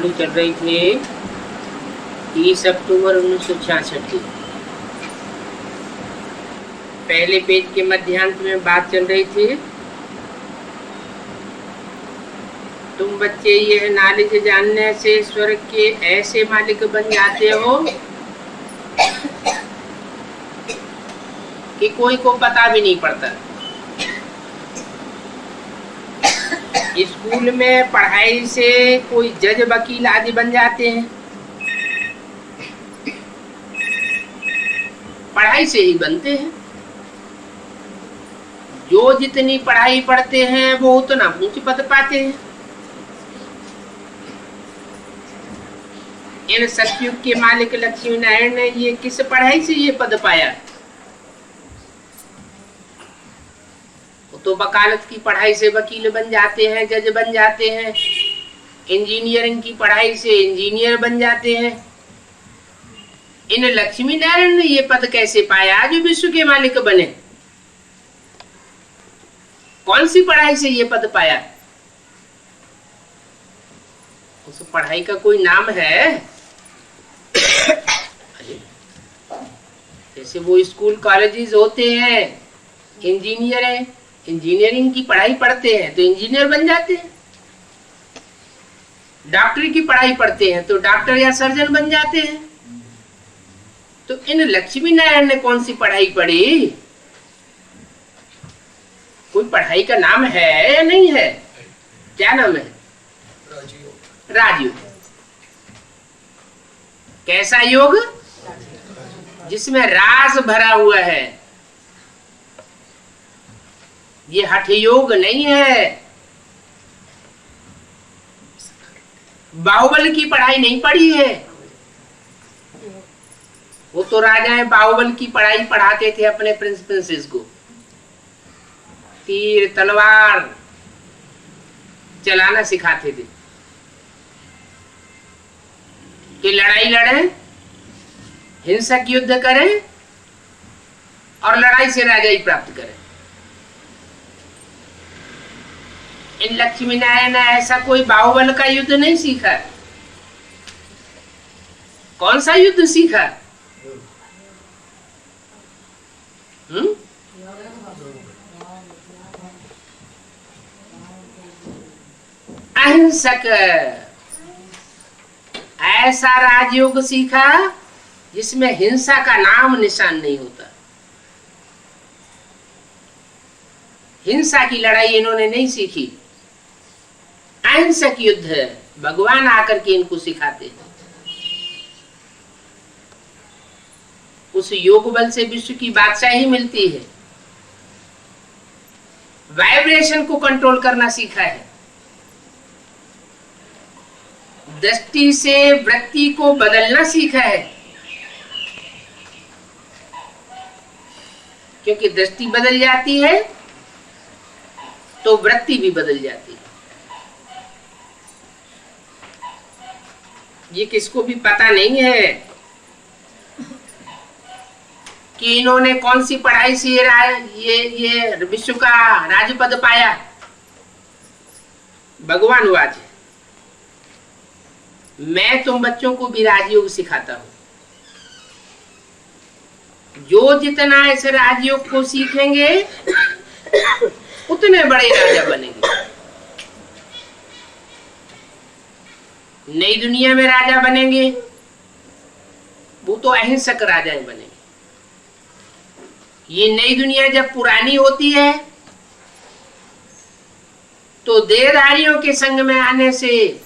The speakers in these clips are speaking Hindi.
पढ़ाई चल रही थी 30 अक्टूबर 1966 की। पहले पेज के मध्यांत में बात चल रही थी, तुम बच्चे यह नॉलेज जानने से स्वर्ग के ऐसे मालिक बन जाते हो कि कोई को पता भी नहीं पड़ता। स्कूल में पढ़ाई से कोई जज वकील आदि बन जाते हैं, पढ़ाई से ही बनते हैं। जो जितनी पढ़ाई पढ़ते हैं वो उतना ऊंच पद पाते हैं। इन सतयुग के मालिक लक्ष्मी नारायण ने ये किस पढ़ाई से ये पद पाया? तो वकालत की पढ़ाई से वकील बन जाते हैं, जज बन जाते हैं। इंजीनियरिंग की पढ़ाई से इंजीनियर बन जाते हैं। इन लक्ष्मी नारायण ने ये पद कैसे पाया जो विश्व के मालिक बने? कौन सी पढ़ाई से ये पद पाया? उस पढ़ाई का कोई नाम है? जैसे वो स्कूल कॉलेजेस होते हैं, इंजीनियर है, इंजीनियरिंग की पढ़ाई पढ़ते हैं तो इंजीनियर बन जाते हैं। डॉक्टरी की पढ़ाई पढ़ते हैं तो डॉक्टर या सर्जन बन जाते हैं। तो इन लक्ष्मी नारायण ने कौन सी पढ़ाई पढ़ी? कोई पढ़ाई का नाम है या नहीं है? क्या नाम है? राजयोग। कैसा योग? जिसमें रास भरा हुआ है। ये हठ योग नहीं है। बाहुबल की पढ़ाई नहीं पढ़ी है। वो तो राजाएं बाहुबल की पढ़ाई पढ़ाते थे अपने प्रिंस प्रिंसेस को। तीर तलवार चलाना सिखाते थे कि लड़ाई लड़ें, हिंसक युद्ध करें और लड़ाई से राजाई प्राप्त करें। इन लक्ष्मी नारायण ने ऐसा कोई बाहुबल का युद्ध नहीं सीखा। कौन सा युद्ध सीखा? अहिंसक ऐसा राजयोग सीखा जिसमें हिंसा का नाम निशान नहीं होता। हिंसा की लड़ाई इन्होंने नहीं सीखी। अहिंसक युद्ध भगवान आकर के इनको सिखाते हैं। उस योग बल से विश्व की बादशाही मिलती है। वाइब्रेशन को कंट्रोल करना सीखा है। दृष्टि से वृत्ति को बदलना सीखा है, क्योंकि दृष्टि बदल जाती है तो वृत्ति भी बदल जाती है। ये किसको भी पता नहीं है कि इन्होंने कौन सी पढ़ाई से ये विश्व का राजपद पाया। भगवान वाज मैं तुम बच्चों को भी राजयोग सिखाता हूं। जो जितना इस राजयोग को सीखेंगे उतने बड़े राजा बनेंगे। नई दुनिया में राजा बनेंगे वो तो अहिंसक राजाएं बनेंगे। ये नई दुनिया जब पुरानी होती है तो देहधारियों के संग में आने से,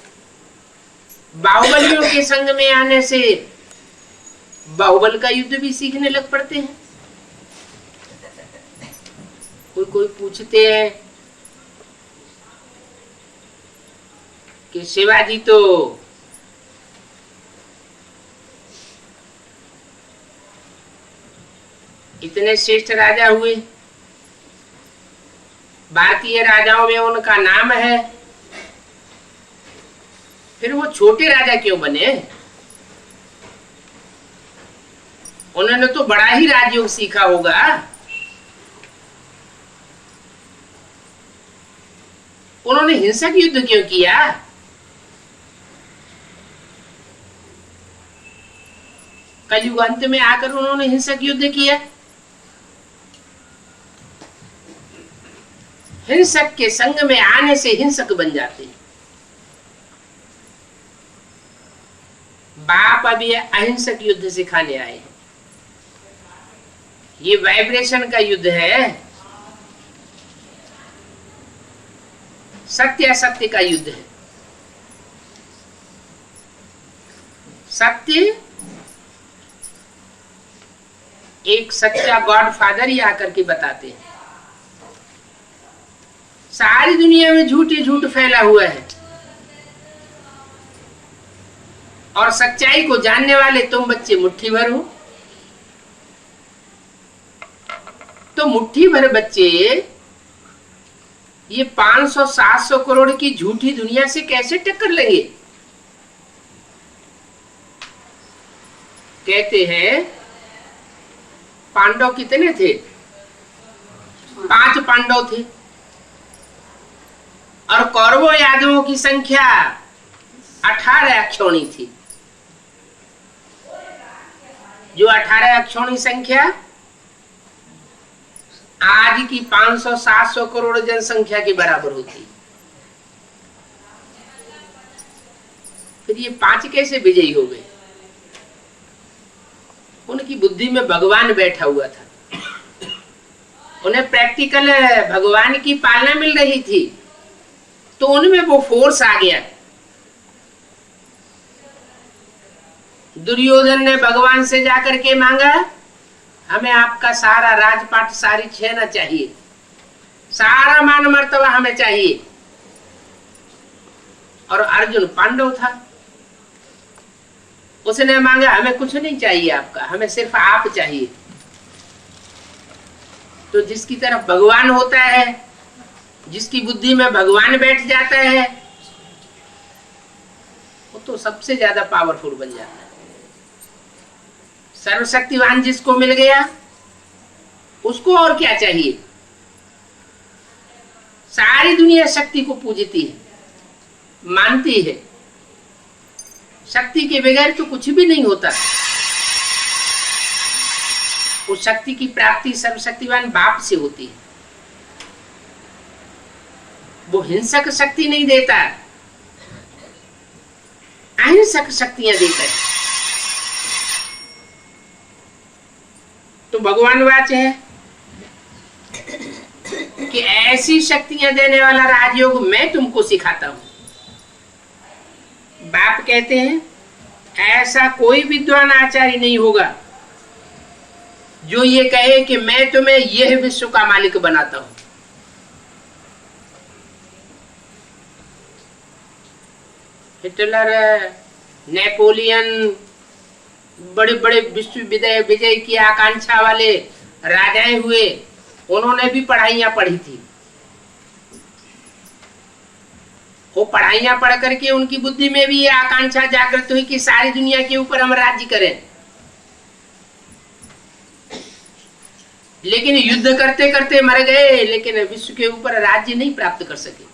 बाहुबलियों के संग में आने से बाहुबल का युद्ध भी सीखने लग पड़ते हैं। कोई पूछते हैं कि शिवाजी तो इतने श्रेष्ठ राजा हुए, भारतीय राजाओं में उनका नाम है, फिर वो छोटे राजा क्यों बने? उन्होंने तो बड़ा ही राजयोग सीखा होगा। उन्होंने हिंसक युद्ध क्यों किया? कलयुग अंत में आकर उन्होंने हिंसक युद्ध किया। हिंसक के संग में आने से हिंसक बन जाते हैं। बाप अभी अहिंसक युद्ध सिखाने आए हैं। ये वाइब्रेशन का युद्ध है, सत्य असत्य का युद्ध है। सत्य एक सच्चा गॉड फादर ही आकर के बताते हैं। सारी दुनिया में झूठ ही झूठ फैला हुआ है और सच्चाई को जानने वाले तुम बच्चे मुट्ठी भर हो। तो मुट्ठी भर बच्चे ये 500-700 करोड़ की झूठी दुनिया से कैसे टक्कर लेंगे? कहते हैं पांडव कितने थे? 5 पांडव थे और कौरवों यादवों की संख्या 18 अक्षौणी थी। जो 18 अक्षौणी संख्या आज की 500-700 करोड़ जनसंख्या के बराबर होती। फिर ये 5 कैसे विजयी हो गए? उनकी बुद्धि में भगवान बैठा हुआ था। उन्हें प्रैक्टिकल भगवान की पालना मिल रही थी, तो उनमें वो फोर्स आ गया। दुर्योधन ने भगवान से जाकर के मांगा, हमें आपका सारा राजपाट, सारी छेना चाहिए, सारा मान मर्तबा हमें चाहिए। और अर्जुन पांडव था, उसने मांगा हमें कुछ नहीं चाहिए आपका, हमें सिर्फ आप चाहिए। तो जिसकी तरफ भगवान होता है, जिसकी बुद्धि में भगवान बैठ जाता है, वो तो सबसे ज्यादा पावरफुल बन जाता है। सर्वशक्तिवान जिसको मिल गया, उसको और क्या चाहिए? सारी दुनिया शक्ति को पूजती है, मानती है। शक्ति के बगैर तो कुछ भी नहीं होता। उस शक्ति की प्राप्ति सर्वशक्तिवान बाप से होती है। वो हिंसक शक्ति नहीं देता, अहिंसक शक्तियां देता है। तो भगवान वाचे है कि ऐसी शक्तियां देने वाला राजयोग मैं तुमको सिखाता हूं। बाप कहते हैं ऐसा कोई विद्वान आचार्य नहीं होगा जो ये कहे कि मैं तुम्हें यह विश्व का मालिक बनाता हूं। हिटलर, नेपोलियन, बड़े बड़े विश्व विजय की आकांक्षा वाले राजाएं हुए, उन्होंने भी पढ़ाइयां पढ़ी थी। वो पढ़ाइयां पढ़ करके उनकी बुद्धि में भी ये आकांक्षा जागृत हुई कि सारी दुनिया के ऊपर हम राज्य करें। लेकिन युद्ध करते करते मर गए, लेकिन विश्व के ऊपर राज्य नहीं प्राप्त कर सके।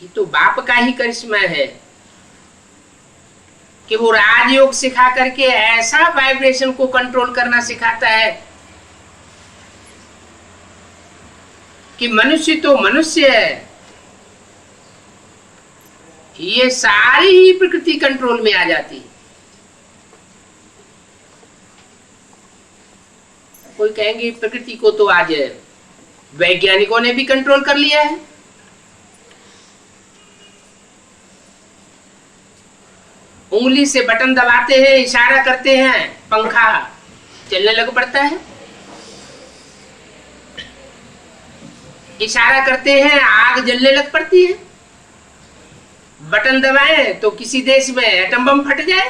ये तो बाप का ही करिश्मा है कि वो राजयोग सिखा करके ऐसा वाइब्रेशन को कंट्रोल करना सिखाता है कि मनुष्य तो मनुष्य है, ये सारी ही प्रकृति कंट्रोल में आ जाती है। कोई कहेंगे प्रकृति को तो आज वैज्ञानिकों ने भी कंट्रोल कर लिया है। उंगली से बटन दबाते हैं, इशारा करते हैं, पंखा चलने लग पड़ता है। इशारा करते हैं, आग जलने लग पड़ती है। बटन दबाएं तो किसी देश में एटम बम फट जाए।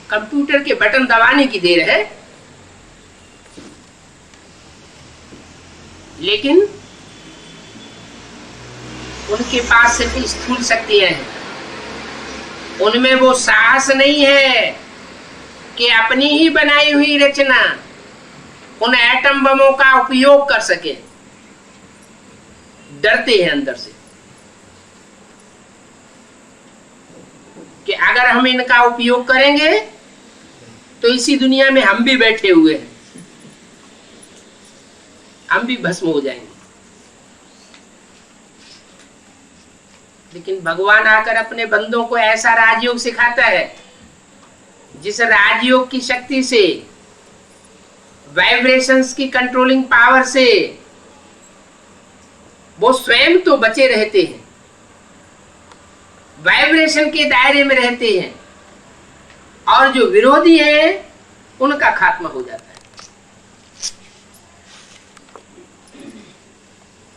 कंप्यूटर के बटन दबाने की देर है, लेकिन उनके पास सिर्फ स्थूल शक्तियां हैं। उनमें वो साहस नहीं है कि अपनी ही बनाई हुई रचना उन एटम बमों का उपयोग कर सके। डरते हैं अंदर से। कि अगर हम इनका उपयोग करेंगे तो इसी दुनिया में हम भी बैठे हुए हैं, हम भी भस्म हो जाएंगे। लेकिन भगवान आकर अपने बंदों को ऐसा राजयोग सिखाता है जिस राजयोग की शक्ति से, वाइब्रेशंस की कंट्रोलिंग पावर से वो स्वयं तो बचे रहते हैं, वाइब्रेशन के दायरे में रहते हैं, और जो विरोधी हैं उनका खात्मा हो जाता है।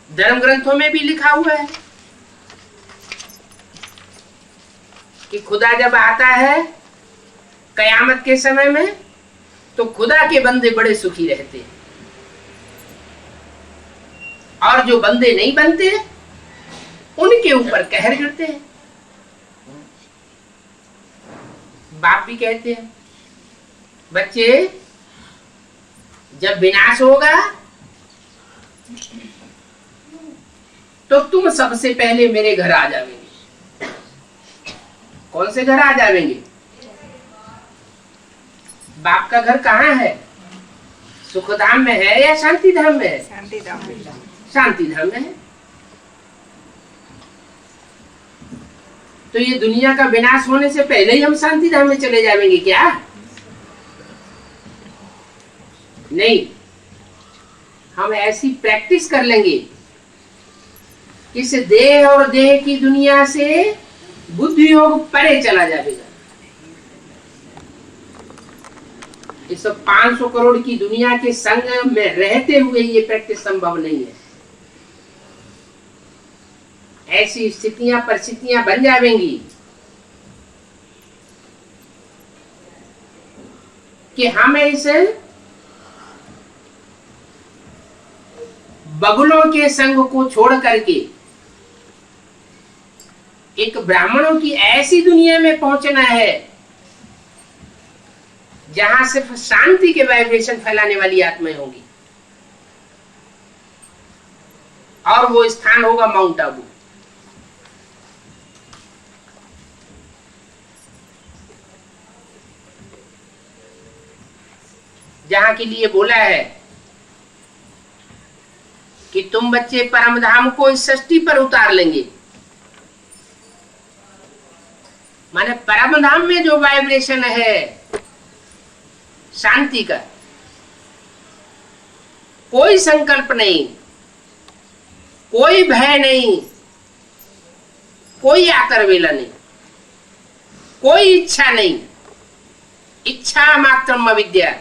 धर्म ग्रंथों में भी लिखा हुआ है कि खुदा जब आता है कयामत के समय में तो खुदा के बंदे बड़े सुखी रहते हैं, और जो बंदे नहीं बनते उनके ऊपर कहर गिरते हैं। बाप भी कहते हैं, बच्चे जब विनाश होगा तो तुम सबसे पहले मेरे घर आ जाओगे। कौन से घर आ जाएंगे? बाप का घर कहाँ है? सुखधाम में है या शांति धाम में है? शांति धाम में। शांति धाम में है। तो ये दुनिया का विनाश होने से पहले ही हम शांति धाम में चले जाएंगे क्या? नहीं, हम ऐसी प्रैक्टिस कर लेंगे इस देह और देह की दुनिया से बुद्धि योग परे चला जाएगा। इस 500 करोड़ की दुनिया के संग में रहते हुए ये प्रैक्टिस संभव नहीं है। ऐसी स्थितियां परिस्थितियां बन जाएंगी कि हम इस बगुलों के संग को छोड़ करके एक ब्राह्मणों की ऐसी दुनिया में पहुंचना है जहां सिर्फ शांति के वाइब्रेशन फैलाने वाली आत्माएं होंगी, और वो स्थान होगा माउंट आबू। जहां के लिए बोला है कि तुम बच्चे परम धाम को इस सृष्टि पर उतार लेंगे। माने परम धाम में जो वाइब्रेशन है शांति का, कोई संकल्प नहीं, कोई भय नहीं, कोई आकर्वेला नहीं, कोई इच्छा नहीं, इच्छा मात्रम अविद्या,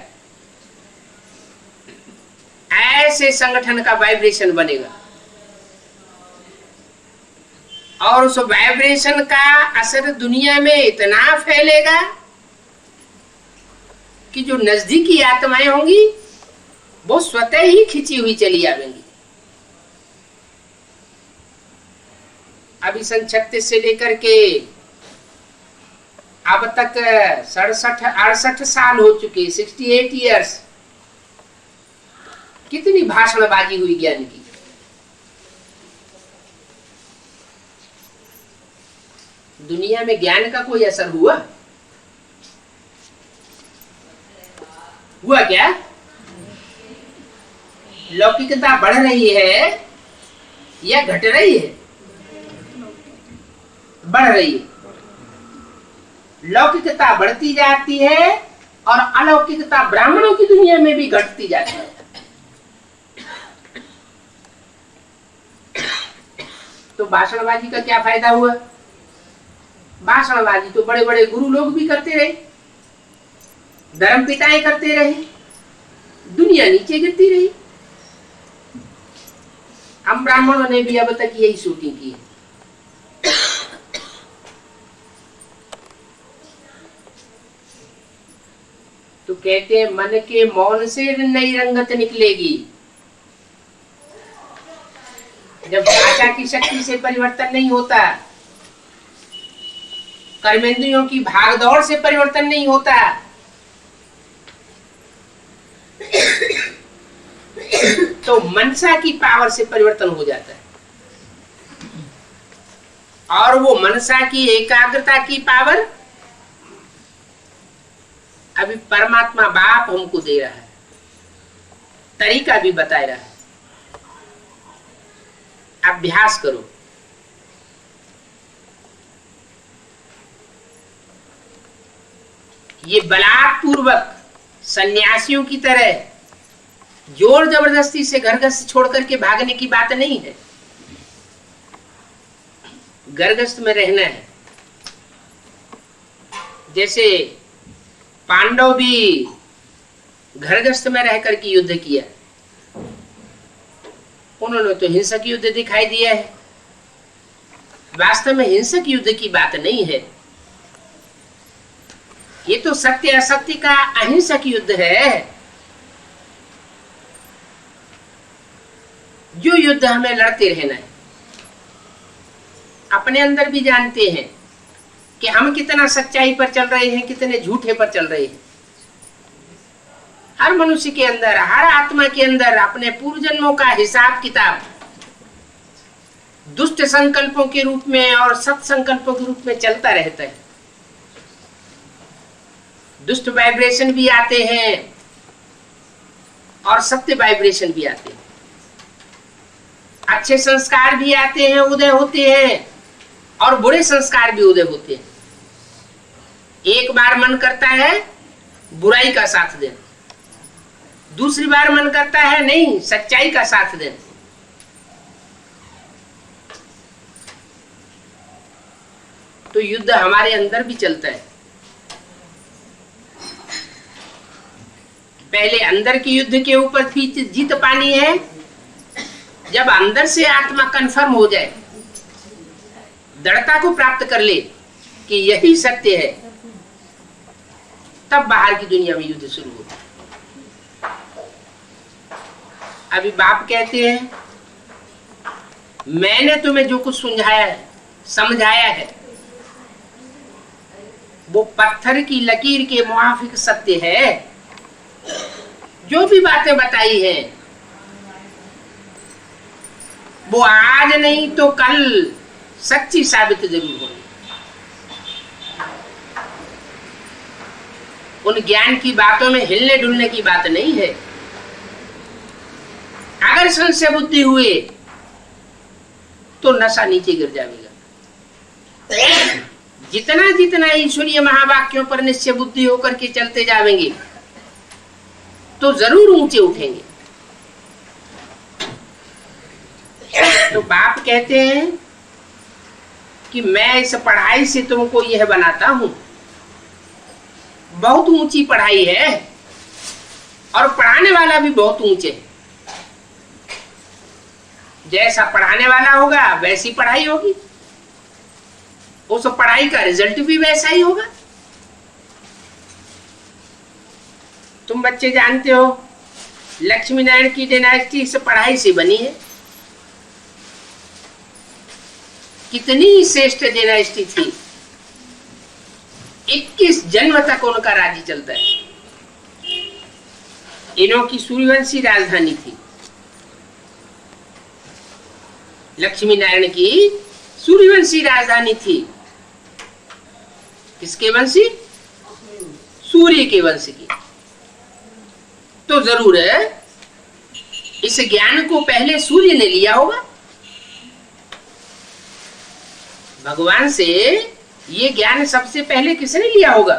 ऐसे संगठन का वाइब्रेशन बनेगा। और उस वाइब्रेशन का असर दुनिया में इतना फैलेगा कि जो नजदीकी आत्माएं होंगी वो स्वतः ही खिंची हुई चली आवेंगी। अभी सन 36 से लेकर के अब तक 67-68 साल हो चुके, 68 ईयर्स। कितनी भाषणबाजी हुई ज्ञान की। दुनिया में ज्ञान का कोई असर हुआ? हुआ क्या? लौकिकता बढ़ रही है या घट रही है? बढ़ रही है। लौकिकता बढ़ती जाती है और अलौकिकता ब्राह्मणों की दुनिया में भी घटती जाती है। तो भाषणबाजी का क्या फायदा हुआ? भाषणबाजी तो बड़े बड़े गुरु लोग भी करते रहे, धर्म पिटाई करते रहे, दुनिया नीचे गिरती रही। हम ब्राह्मणों ने भी अब तक यही शूटिंग की है। तो कहते हैं मन के मौन से नई रंगत निकलेगी। जब वाचा की शक्ति से परिवर्तन नहीं होता, कर्मेंद्रियों की भागदौड़ से परिवर्तन नहीं होता, तो मनसा की पावर से परिवर्तन हो जाता है। और वो मनसा की एकाग्रता की पावर अभी परमात्मा बाप हमको दे रहा है, तरीका भी बता रहा है। अभ्यास करो। ये बलात्पूर्वक सन्यासियों की तरह जोर जबरदस्ती से घर गृहस्थ छोड़ करके भागने की बात नहीं है। घर गृहस्थ में रहना है। जैसे पांडव भी घर गृहस्थ में रह करके युद्ध किया, उन्होंने तो हिंसक युद्ध दिखाई दिया है। वास्तव में हिंसक युद्ध की बात नहीं है, ये तो सत्य असत्य का अहिंसक युद्ध है। जो युद्ध हमें लड़ते रहना है। अपने अंदर भी जानते हैं कि हम कितना सच्चाई पर चल रहे हैं, कितने झूठे पर चल रहे हैं। हर मनुष्य के अंदर, हर आत्मा के अंदर अपने पूर्व जन्मों का हिसाब किताब दुष्ट संकल्पों के रूप में और सत संकल्पों के रूप में चलता रहता है। दुष्ट वाइब्रेशन भी आते हैं और सत्य वाइब्रेशन भी आते हैं। अच्छे संस्कार भी आते हैं, उदय होते हैं, और बुरे संस्कार भी उदय होते हैं। एक बार मन करता है बुराई का साथ दें, दूसरी बार मन करता है नहीं, सच्चाई का साथ दें। तो युद्ध हमारे अंदर भी चलता है। पहले अंदर के युद्ध के ऊपर जीत पानी है। जब अंदर से आत्मा कंफर्म हो जाए, दृढ़ता को प्राप्त कर ले कि यही सत्य है, तब बाहर की दुनिया में युद्ध शुरू होता है। अभी बाप कहते हैं, मैंने तुम्हें जो कुछ समझाया है, समझाया है, वो पत्थर की लकीर के मुआफिक सत्य है। जो भी बातें बताई हैं, वो आज नहीं तो कल सच्ची साबित जरूर होगी। उन ज्ञान की बातों में हिलने डुलने की बात नहीं है। अगर संशय बुद्धि हुए तो नशा नीचे गिर जाएगा। जितना जितना ईश्वरीय महावाक्यों पर निश्चय बुद्धि होकर के चलते जाएंगे तो जरूर ऊंचे उठेंगे। तो बाप कहते हैं कि मैं इस पढ़ाई से तुमको यह बनाता हूं। बहुत ऊंची पढ़ाई है और पढ़ाने वाला भी बहुत ऊंचे है। जैसा पढ़ाने वाला होगा वैसी पढ़ाई होगी, उस पढ़ाई का रिजल्ट भी वैसा ही होगा। तुम बच्चे जानते हो, लक्ष्मी नारायण की डायनेस्टी इस पढ़ाई से बनी है। कितनी श्रेष्ठ डायनेस्टी थी। 21 जन्म तक उनका राज्य चलता है। इन्हों की सूर्यवंशी राजधानी थी। लक्ष्मी नारायण की सूर्यवंशी राजधानी थी। किसके वंशी? सूर्य के वंश की। तो जरूर है इस ज्ञान को पहले सूर्य ने लिया होगा। भगवान से ये ज्ञान सबसे पहले किसने लिया होगा?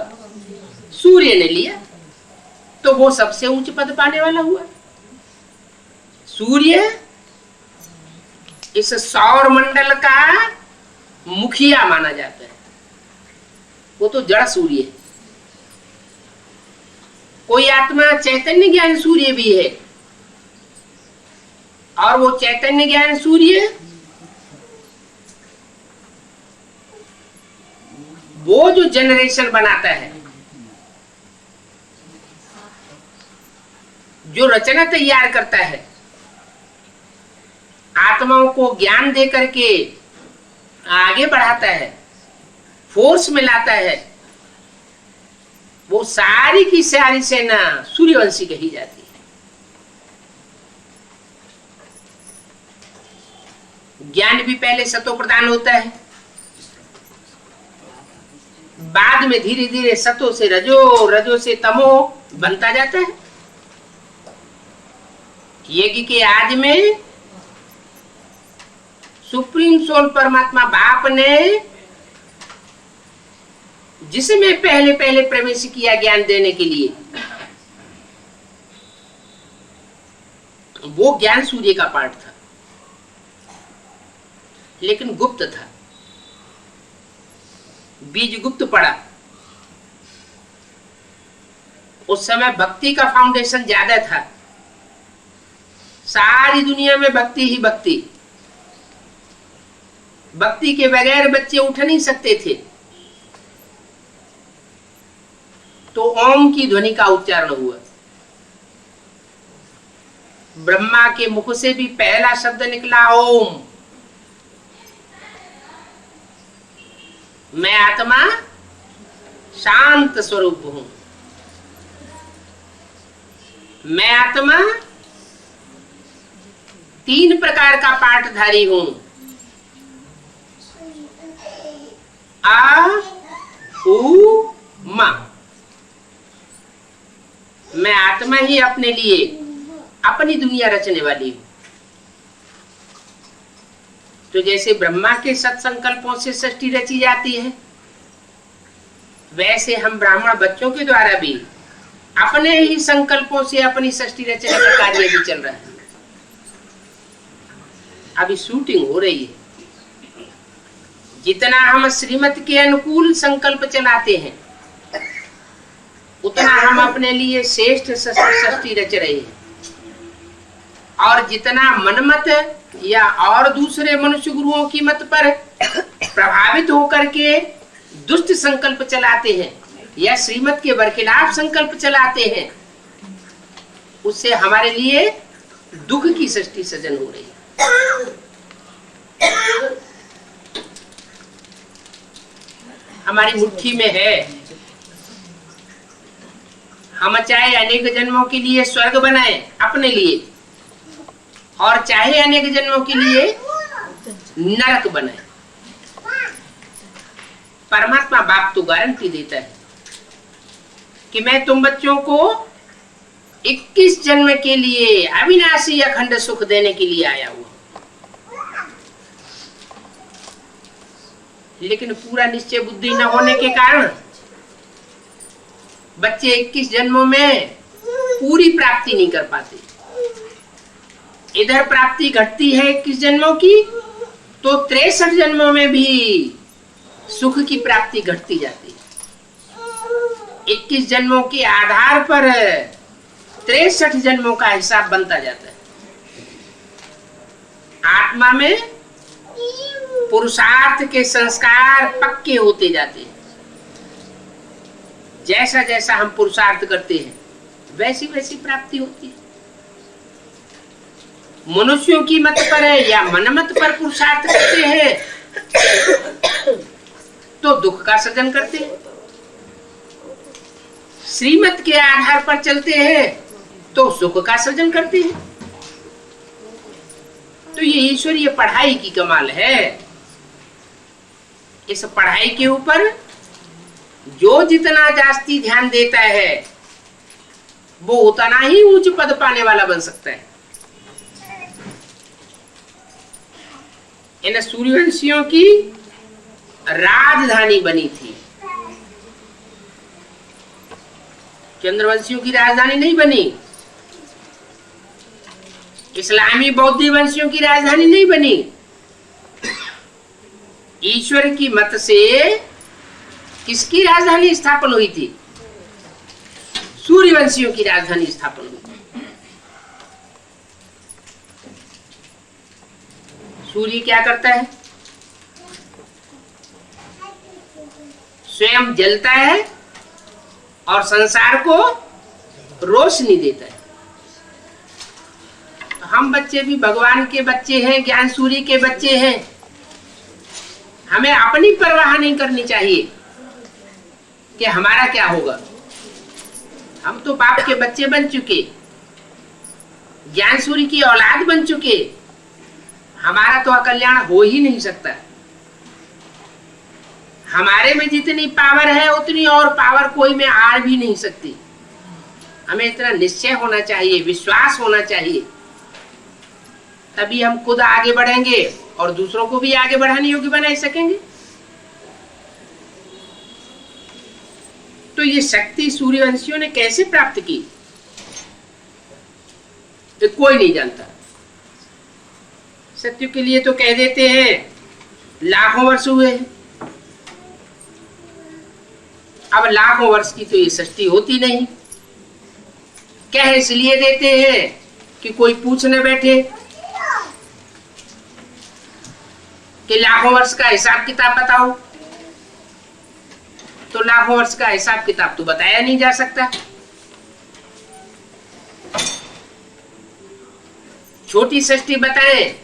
सूर्य ने लिया। तो वो सबसे ऊंच पद पाने वाला हुआ। सूर्य इस सौर मंडल का मुखिया माना जाता है। वो तो जड़ सूर्य है। कोई आत्मा चैतन्य ज्ञान सूर्य भी है, और वो चैतन्य ज्ञान सूर्य वो जो जनरेशन बनाता है, जो रचना तैयार करता है, आत्माओं को ज्ञान दे करके आगे बढ़ाता है, फोर्स में लाता है, वो सारी की सारी सेना सूर्यवंशी कही जाती है। ज्ञान भी पहले सतो प्रदान होता है, बाद में धीरे धीरे सतो से रजो, रजो से तमो बनता जाता है। यज्ञ के आज में सुप्रीम सोल परमात्मा बाप ने जिसमें पहले पहले प्रवेश किया ज्ञान देने के लिए, वो ज्ञान सूर्य का पाठ था, लेकिन गुप्त था। बीज गुप्त पड़ा। उस समय भक्ति का फाउंडेशन ज्यादा था। सारी दुनिया में भक्ति ही भक्ति। भक्ति के बगैर बच्चे उठ नहीं सकते थे। तो ओम की ध्वनि का उच्चारण हुआ। ब्रह्मा के मुख से भी पहला शब्द निकला ओम। मैं आत्मा शांत स्वरूप हूं। मैं आत्मा 3 प्रकार का पाठधारी हूं। आ उ मा। मैं आत्मा ही अपने लिए अपनी दुनिया रचने वाली हूं। तो जैसे ब्रह्मा के सत्संकल्पों से सृष्टि रची जाती है, वैसे हम ब्राह्मण बच्चों के द्वारा भी अपने ही संकल्पों से अपनी सृष्टि रचने का कार्य भी चल रहा है। अभी शूटिंग हो रही है। जितना हम श्रीमत के अनुकूल संकल्प चलाते हैं, उतना हम अपने लिए श्रेष्ठ सृष्टि रच रहे हैं। और जितना मनमत या और दूसरे मनुष्य गुरुओं की मत पर प्रभावित होकर के दुष्ट संकल्प चलाते हैं या श्रीमत के बरखिलाफ संकल्प चलाते हैं, उससे हमारे लिए दुख की सृष्टि सृजन हो रही है। हमारी मुट्ठी में है। हम चाहे अनेक जन्मों के लिए स्वर्ग बनाए अपने लिए, और चाहे अनेक जन्मों के लिए नरक बनाए। परमात्मा बाप तो गारंटी देता है कि मैं तुम बच्चों को 21 जन्म के लिए अविनाशी अखंड सुख देने के लिए आया हुआ। लेकिन पूरा निश्चय बुद्धि न होने के कारण बच्चे 21 जन्मों में पूरी प्राप्ति नहीं कर पाते। इधर प्राप्ति घटती है 21 जन्मों की, तो 63 जन्मों में भी सुख की प्राप्ति घटती जाती है। 21 जन्मों के आधार पर 63 जन्मों का हिसाब बनता जाता है। आत्मा में पुरुषार्थ के संस्कार पक्के होते जाते हैं। जैसा जैसा हम पुरुषार्थ करते हैं, वैसी वैसी प्राप्ति होती है। मनुष्यों की मत पर है या मनमत पर पुरुषार्थ करते हैं तो दुख का सृजन करते हैं। श्रीमत के आधार पर चलते हैं तो सुख का सृजन करते हैं। तो ये ईश्वरीय पढ़ाई की कमाल है। इस पढ़ाई के ऊपर जो जितना जास्ती ध्यान देता है, वो उतना ही ऊंच पद पाने वाला बन सकता है। इन सूर्यवंशियों की राजधानी बनी थी, चंद्रवंशियों की राजधानी नहीं बनी। इस्लामी बौद्ध वंशियों की राजधानी नहीं बनी। ईश्वर की मत से किसकी राजधानी स्थापन हुई थी? सूर्यवंशियों की राजधानी स्थापन हुई थी। सूर्य क्या करता है? स्वयं जलता है और संसार को रोशनी देता है। तो हम बच्चे भी भगवान के बच्चे हैं, ज्ञान सूर्य के बच्चे हैं। हमें अपनी परवाह नहीं करनी चाहिए कि हमारा क्या होगा। हम तो बाप के बच्चे बन चुके, ज्ञान सूर्य की औलाद बन चुके। हमारा तो अकल्याण हो ही नहीं सकता। हमारे में जितनी पावर है उतनी और पावर कोई में आ भी नहीं सकती। हमें इतना निश्चय होना चाहिए, विश्वास होना चाहिए, तभी हम खुद आगे बढ़ेंगे और दूसरों को भी आगे बढ़ाने योग्य बना सकेंगे। तो ये शक्ति सूर्यवंशियों ने कैसे प्राप्त की, तो कोई नहीं जानता। सत्य के लिए तो कह देते हैं लाखों वर्ष हुए। अब लाखों वर्ष की तो ये सृष्टि होती नहीं। कह इसलिए देते हैं कि कोई पूछ न बैठे कि लाखों वर्ष का हिसाब किताब बताओ, तो लाखों वर्ष का हिसाब किताब तो बताया नहीं जा सकता। छोटी सृष्टि बताएं,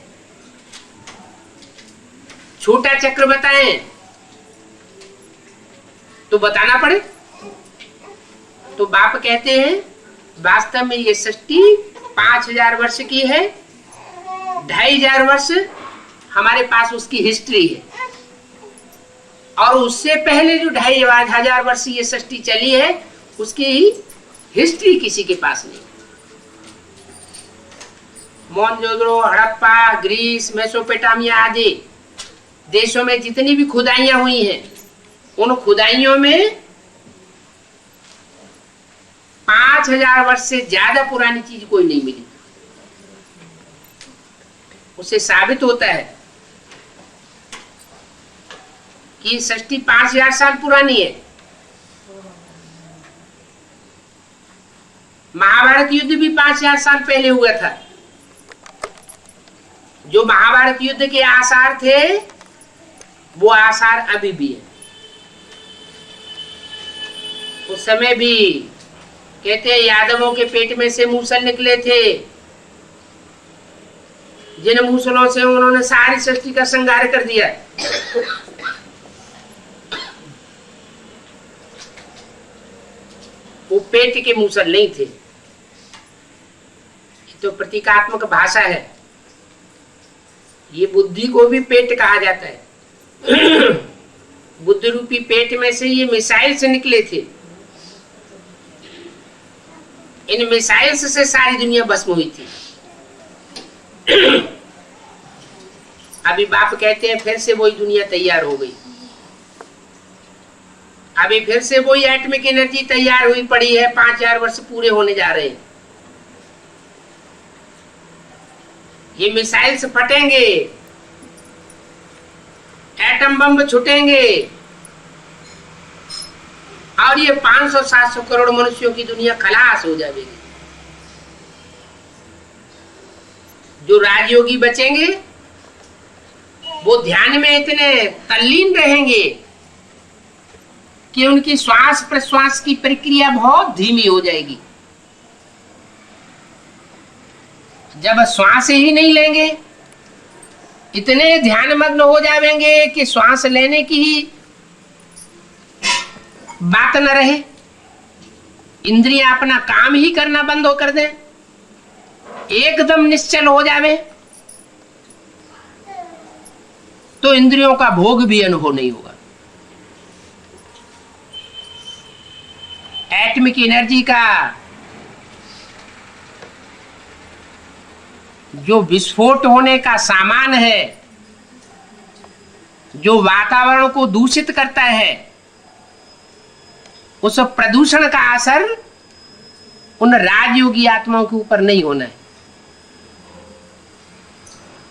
छोटा चक्र बताएं, तो बताना पड़े। तो बाप कहते हैं वास्तव में ये सृष्टि 5000 वर्ष की है, 2500 वर्ष हमारे पास उसकी हिस्ट्री है, और उससे पहले जो 2500 वर्ष ये सृष्टि चली है उसकी हिस्ट्री किसी के पास नहीं। मोहनजोदड़ो, हड़प्पा, ग्रीस, मेसोपोटामिया आदि देशों में जितनी भी खुदाइयां हुई हैं, उन खुदाइयों में 5000 वर्ष से ज्यादा पुरानी चीज कोई नहीं मिली। उससे साबित होता है कि सृष्टि 5000 साल पुरानी है। महाभारत युद्ध भी 5000 साल पहले हुआ था। जो महाभारत युद्ध के आसार थे वो आसार अभी भी है। उस समय भी कहते हैं यादवों के पेट में से मूसल निकले थे, जिन मूसलों से उन्होंने सारी सृष्टि का संहार कर दिया। वो पेट के मूसल नहीं थे। तो प्रतीकात्मक भाषा है। ये बुद्धि को भी पेट कहा जाता है। बुद्धि रूपी पेट में से ये मिसाइल से निकले थे। इन मिसाइल्स से सारी दुनिया भस्म हुई थी। अभी बाप कहते हैं फिर से वही दुनिया तैयार हो गई। अभी फिर से वही एटॉमिक एनर्जी तैयार हुई पड़ी है। 5000 वर्ष पूरे होने जा रहे हैं। ये मिसाइल्स फटेंगे, एटम बम छुटेंगे, और ये 500-700 करोड़ मनुष्यों की दुनिया खलास हो जाएगी। जो राजयोगी बचेंगे वो ध्यान में इतने तल्लीन रहेंगे कि उनकी श्वास प्रश्वास की प्रक्रिया बहुत धीमी हो जाएगी। जब श्वास ही नहीं लेंगे, इतने ध्यान मग्न हो जाएंगे कि श्वास लेने की ही बात न रहे, इंद्रियां अपना काम ही करना बंद हो कर दें, एकदम निश्चल हो जावे, तो इंद्रियों का भोग भी अनुभव नहीं होगा। एटॉमिक एनर्जी का जो विस्फोट होने का सामान है, जो वातावरण को दूषित करता है, उस प्रदूषण का असर उन राजयोगी आत्माओं के ऊपर नहीं होना है,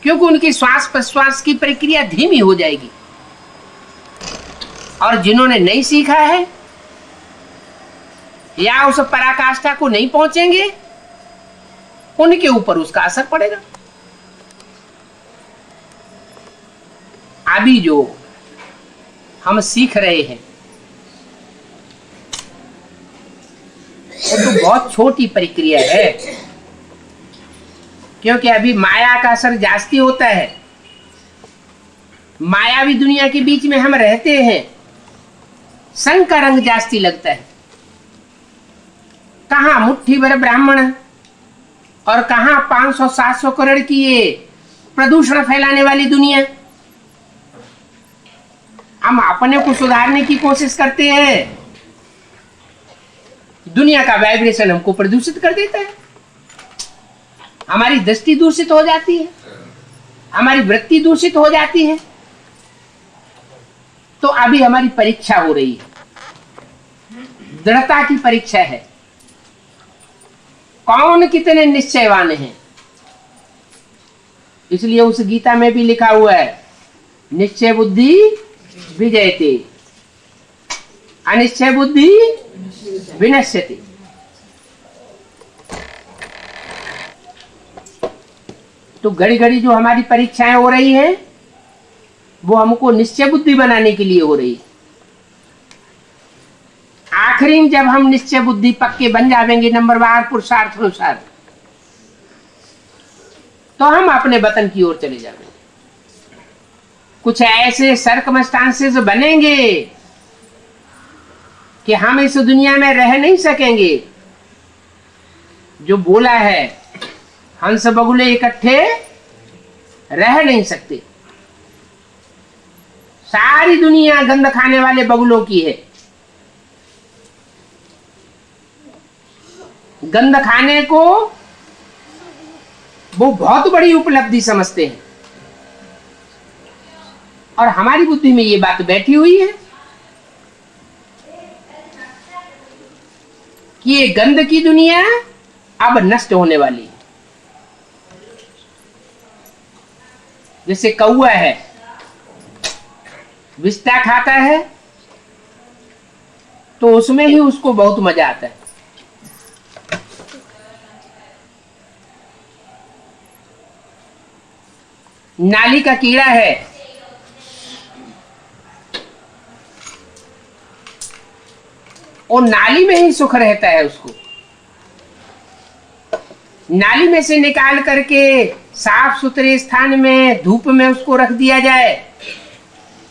क्योंकि उनकी श्वास प्रश्वास की प्रक्रिया धीमी हो जाएगी। और जिन्होंने नहीं सीखा है या उस पराकाष्ठा को नहीं पहुंचेंगे, उनके ऊपर उसका असर पड़ेगा। अभी जो हम सीख रहे हैं वो तो बहुत छोटी प्रक्रिया है, क्योंकि अभी माया का असर जास्ती होता है। मायावी दुनिया के बीच में हम रहते हैं, संग का रंग जास्ती लगता है। कहां मुट्ठी भर ब्राह्मण और कहां 500-700 करोड़ की ये प्रदूषण फैलाने वाली दुनिया। हम अपने को सुधारने की कोशिश करते हैं, दुनिया का वाइब्रेशन हमको प्रदूषित कर देता है, हमारी दृष्टि दूषित हो जाती है, हमारी वृत्ति दूषित हो जाती है। तो अभी हमारी परीक्षा हो रही है, दृढ़ता की परीक्षा है, कौन कितने निश्चयवान हैं। इसलिए उस गीता में भी लिखा हुआ है, निश्चय बुद्धि विजयते, अनिश्चय बुद्धि विनश्यते। तो घड़ी घड़ी जो हमारी परीक्षाएं हो रही हैं, वो हमको निश्चय बुद्धि बनाने के लिए हो रही है। आखिरी में जब हम निश्चय बुद्धि पक्के बन जाएंगे नंबरवार पुरुषार्थ अनुसार, तो हम अपने वतन की ओर चले जाएंगे। कुछ ऐसे सर्कमस्टांसेस बनेंगे कि हम इस दुनिया में रह नहीं सकेंगे। जो बोला है, हंस बगुले इकट्ठे रह नहीं सकते। सारी दुनिया गंध खाने वाले बगुलों की है। गंध खाने को वो बहुत बड़ी उपलब्धि समझते हैं, और हमारी बुद्धि में ये बात बैठी हुई है कि ये गंध की दुनिया अब नष्ट होने वाली है। जैसे कौआ है, विष्टा खाता है तो उसमें ही उसको बहुत मजा आता है। नाली का कीड़ा है, और नाली में ही सुख रहता है। उसको नाली में से निकाल करके साफ सुथरे स्थान में धूप में उसको रख दिया जाए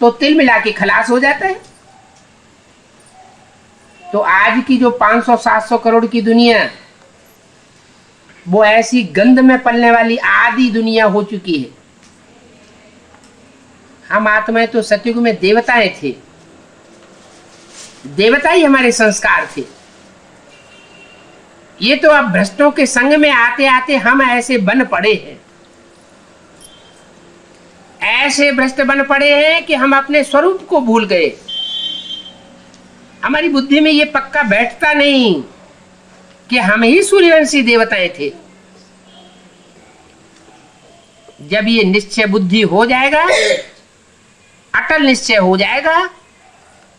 तो तिल मिला के खलास हो जाता है। तो आज की जो 500-700 करोड़ की दुनिया, वो ऐसी गंध में पलने वाली आदि दुनिया हो चुकी है। हम आत्माएं तो सतयुग में देवताएं थे, देवता ही हमारे संस्कार थे। ये तो अब भ्रष्टों के संग में आते आते हम ऐसे बन पड़े हैं, ऐसे भ्रष्ट बन पड़े हैं कि हम अपने स्वरूप को भूल गए। हमारी बुद्धि में ये पक्का बैठता नहीं कि हम ही सूर्यवंशी देवताएं थे। जब ये निश्चय बुद्धि हो जाएगा, अटल निश्चय हो जाएगा,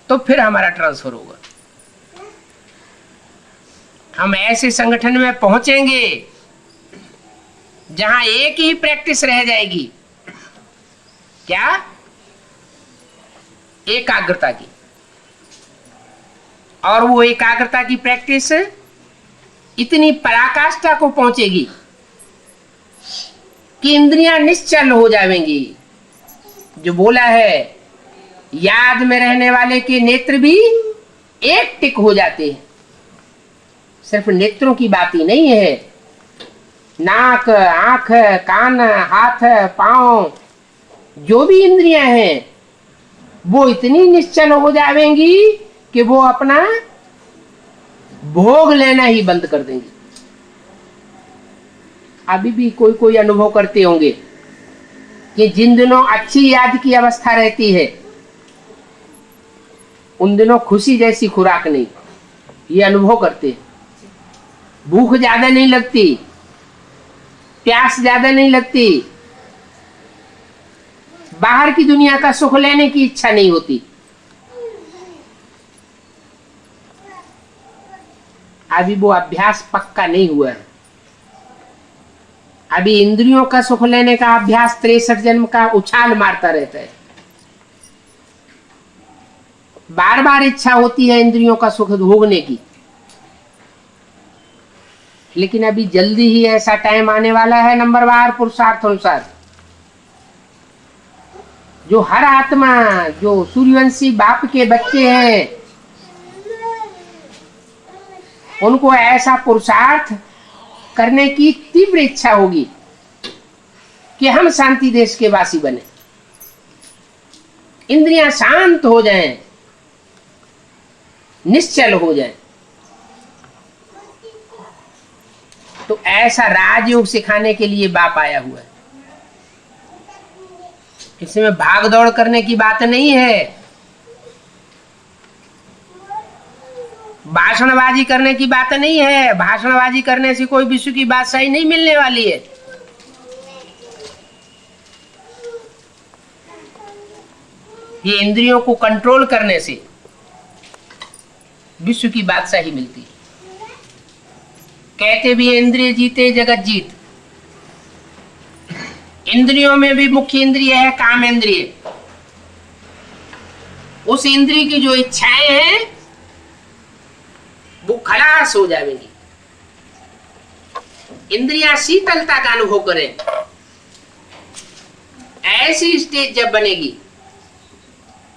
तो फिर हमारा ट्रांसफर होगा। हम ऐसे संगठन में पहुंचेंगे जहां एक ही प्रैक्टिस रह जाएगी, क्या? एकाग्रता की। और वो एकाग्रता की प्रैक्टिस इतनी पराकाष्ठा को पहुंचेगी कि इंद्रियां निश्चल हो जाएंगी। जो बोला है, याद में रहने वाले के नेत्र भी एक टिक हो जाते हैं। सिर्फ नेत्रों की बात ही नहीं है, नाक, आंख, कान, हाथ, पांव, जो भी इंद्रियां हैं वो इतनी निश्चल हो जाएंगी कि वो अपना भोग लेना ही बंद कर देंगे। अभी भी कोई कोई अनुभव करते होंगे कि जिन दिनों अच्छी याद की अवस्था रहती है, उन दिनों खुशी जैसी खुराक नहीं। ये अनुभव करते हैं। भूख ज्यादा नहीं लगती, प्यास ज्यादा नहीं लगती, बाहर की दुनिया का सुख लेने की इच्छा नहीं होती। अभी वो अभ्यास पक्का नहीं हुआ है। अभी इंद्रियों का सुख लेने का अभ्यास 63 जन्म का उछाल मारता रहता है। बार बार इच्छा होती है इंद्रियों का सुख भोगने की, लेकिन अभी जल्दी ही ऐसा टाइम आने वाला है नंबरवार पुरुषार्थ अनुसार, जो हर आत्मा, जो सूर्यवंशी बाप के बच्चे हैं, उनको ऐसा पुरुषार्थ करने की तीव्र इच्छा होगी कि हम शांति देश के वासी बने। इंद्रियां शांत हो जाएं, निश्चल हो जाएं, तो ऐसा राजयोग सिखाने के लिए बाप आया हुआ है। इसमें भाग दौड़ करने की बात नहीं है, भाषणबाजी करने की बात नहीं है। भाषणबाजी करने से कोई विश्व की बादशाही नहीं मिलने वाली है। ये इंद्रियों को कंट्रोल करने से विश्व की बादशाही मिलती है। कहते भी इंद्रिय जीते जगत जीत। इंद्रियों में भी मुख्य इंद्रिय है काम इंद्रिय। उस इंद्रिय की जो इच्छाएं हैं वो खलास हो जाएंगी। इंद्रियां शीतलता का अनुभव करें, ऐसी स्टेज जब बनेगी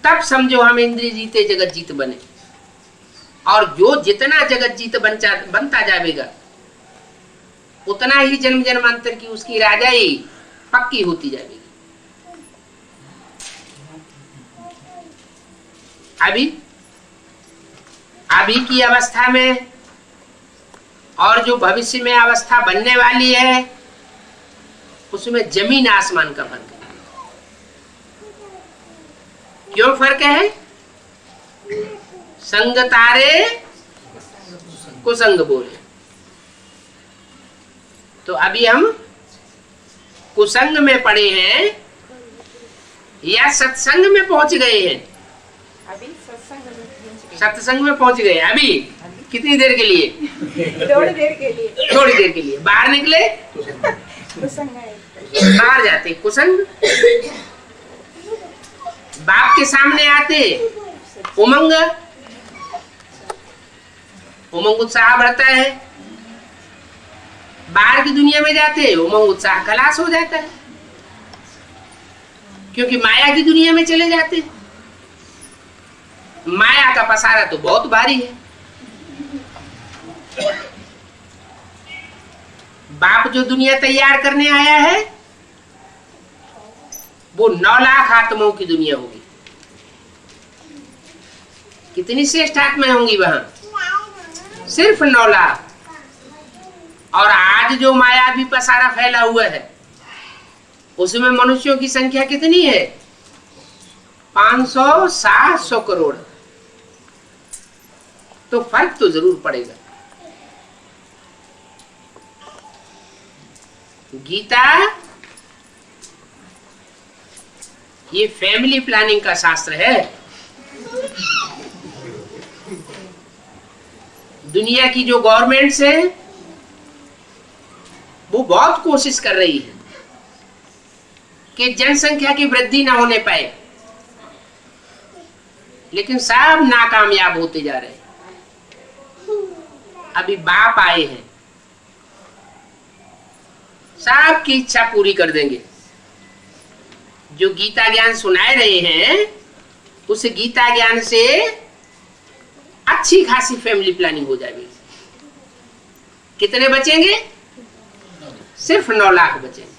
तब समझो हम इंद्रिय जीते जगत जीत बने। और जो जितना जगत जीत बनता जाएगा उतना ही जन्म जन्मांतर की उसकी राजाई पक्की होती जाएगी। अभी की अवस्था में और जो भविष्य में अवस्था बनने वाली है उसमें जमीन आसमान का फर्क है। क्यों फर्क है? संग तारे कुसंग बोले। तो अभी हम कुसंग में पड़े हैं या सत्संग में पहुंच गए हैं? अभी सत्संग में पहुंच गए। अभी कितनी देर के लिए? थोड़ी देर के लिए। थोड़ी देर के लिए। बाहर निकले बाहर जाते कुसंग। बाप के सामने आते उमंग, उमंग उत्साह बढ़ता है। बाहर की दुनिया में जाते उमंग उत्साह खलास हो जाता है, क्योंकि माया की दुनिया में चले जाते। माया का पसारा तो बहुत भारी है। बाप जो दुनिया तैयार करने आया है वो 9 लाख आत्माओं की दुनिया होगी। कितनी श्रेष्ठ आत्माएं होंगी वहां? सिर्फ 9 लाख। और आज जो माया भी पसारा फैला हुआ है उसमें मनुष्यों की संख्या कितनी है? 500-700 करोड़। तो फर्क तो जरूर पड़ेगा। गीता ये फैमिली प्लानिंग का शास्त्र है। दुनिया की जो गवर्नमेंट्स है वो बहुत कोशिश कर रही है कि जनसंख्या की वृद्धि ना होने पाए, लेकिन सब नाकामयाब होते जा रहे हैं। अभी बाप आए हैं, सबकी इच्छा पूरी कर देंगे। जो गीता ज्ञान सुनाए रहे हैं उस गीता ज्ञान से अच्छी खासी फैमिली प्लानिंग हो जाएगी। कितने बचेंगे? सिर्फ 9 लाख बचेंगे।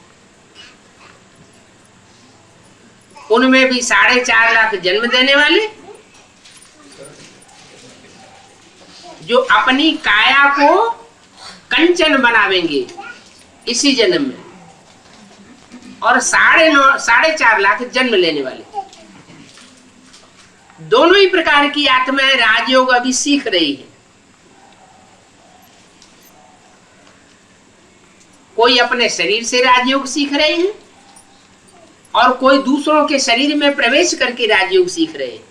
उनमें भी 4.5 लाख जन्म देने वाले जो अपनी काया को कंचन बनावेंगे इसी जन्म में, और 4.5 लाख जन्म लेने वाले। दोनों ही प्रकार की आत्माएं राजयोग अभी सीख रही है। कोई अपने शरीर से राजयोग सीख रहे हैं और कोई दूसरों के शरीर में प्रवेश करके राजयोग सीख रहे हैं।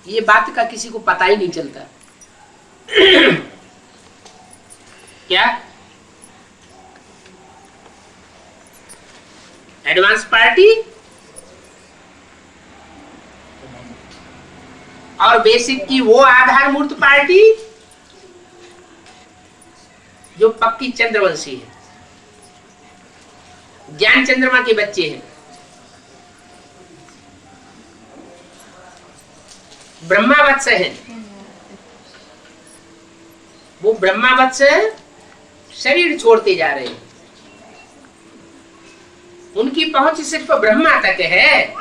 ये बात का किसी को पता ही नहीं चलता। क्या एडवांस पार्टी और बेसिक की वो आधार मूर्त पार्टी जो पक्की चंद्रवंशी है, ज्ञान चंद्रमा के बच्चे हैं। ब्रह्मावत्स है, वो ब्रह्मावत्स शरीर छोड़ते जा रहे हैं। उनकी पहुंच सिर्फ ब्रह्मा तक है,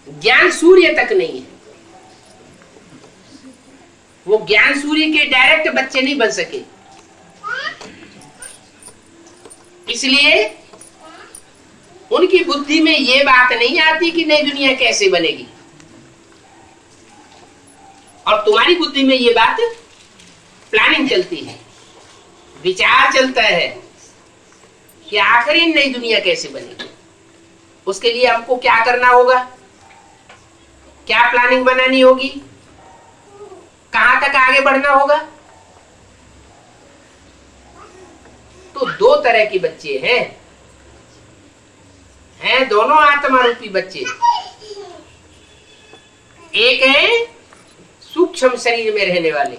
ज्ञान सूर्य तक नहीं है। वो ज्ञान सूर्य के डायरेक्ट बच्चे नहीं बन सके, इसलिए उनकी बुद्धि में ये बात नहीं आती कि नई दुनिया कैसे बनेगी, और तुम्हारी बुद्धि में ये बात प्लानिंग चलती है, विचार चलता है कि आखिर नई दुनिया कैसे बनेगी। उसके लिए हमको क्या करना होगा, क्या प्लानिंग बनानी होगी, कहां तक आगे बढ़ना होगा। तो दो तरह के बच्चे हैं दोनों आत्मा रूपी बच्चे। एक है सूक्ष्म शरीर में रहने वाले,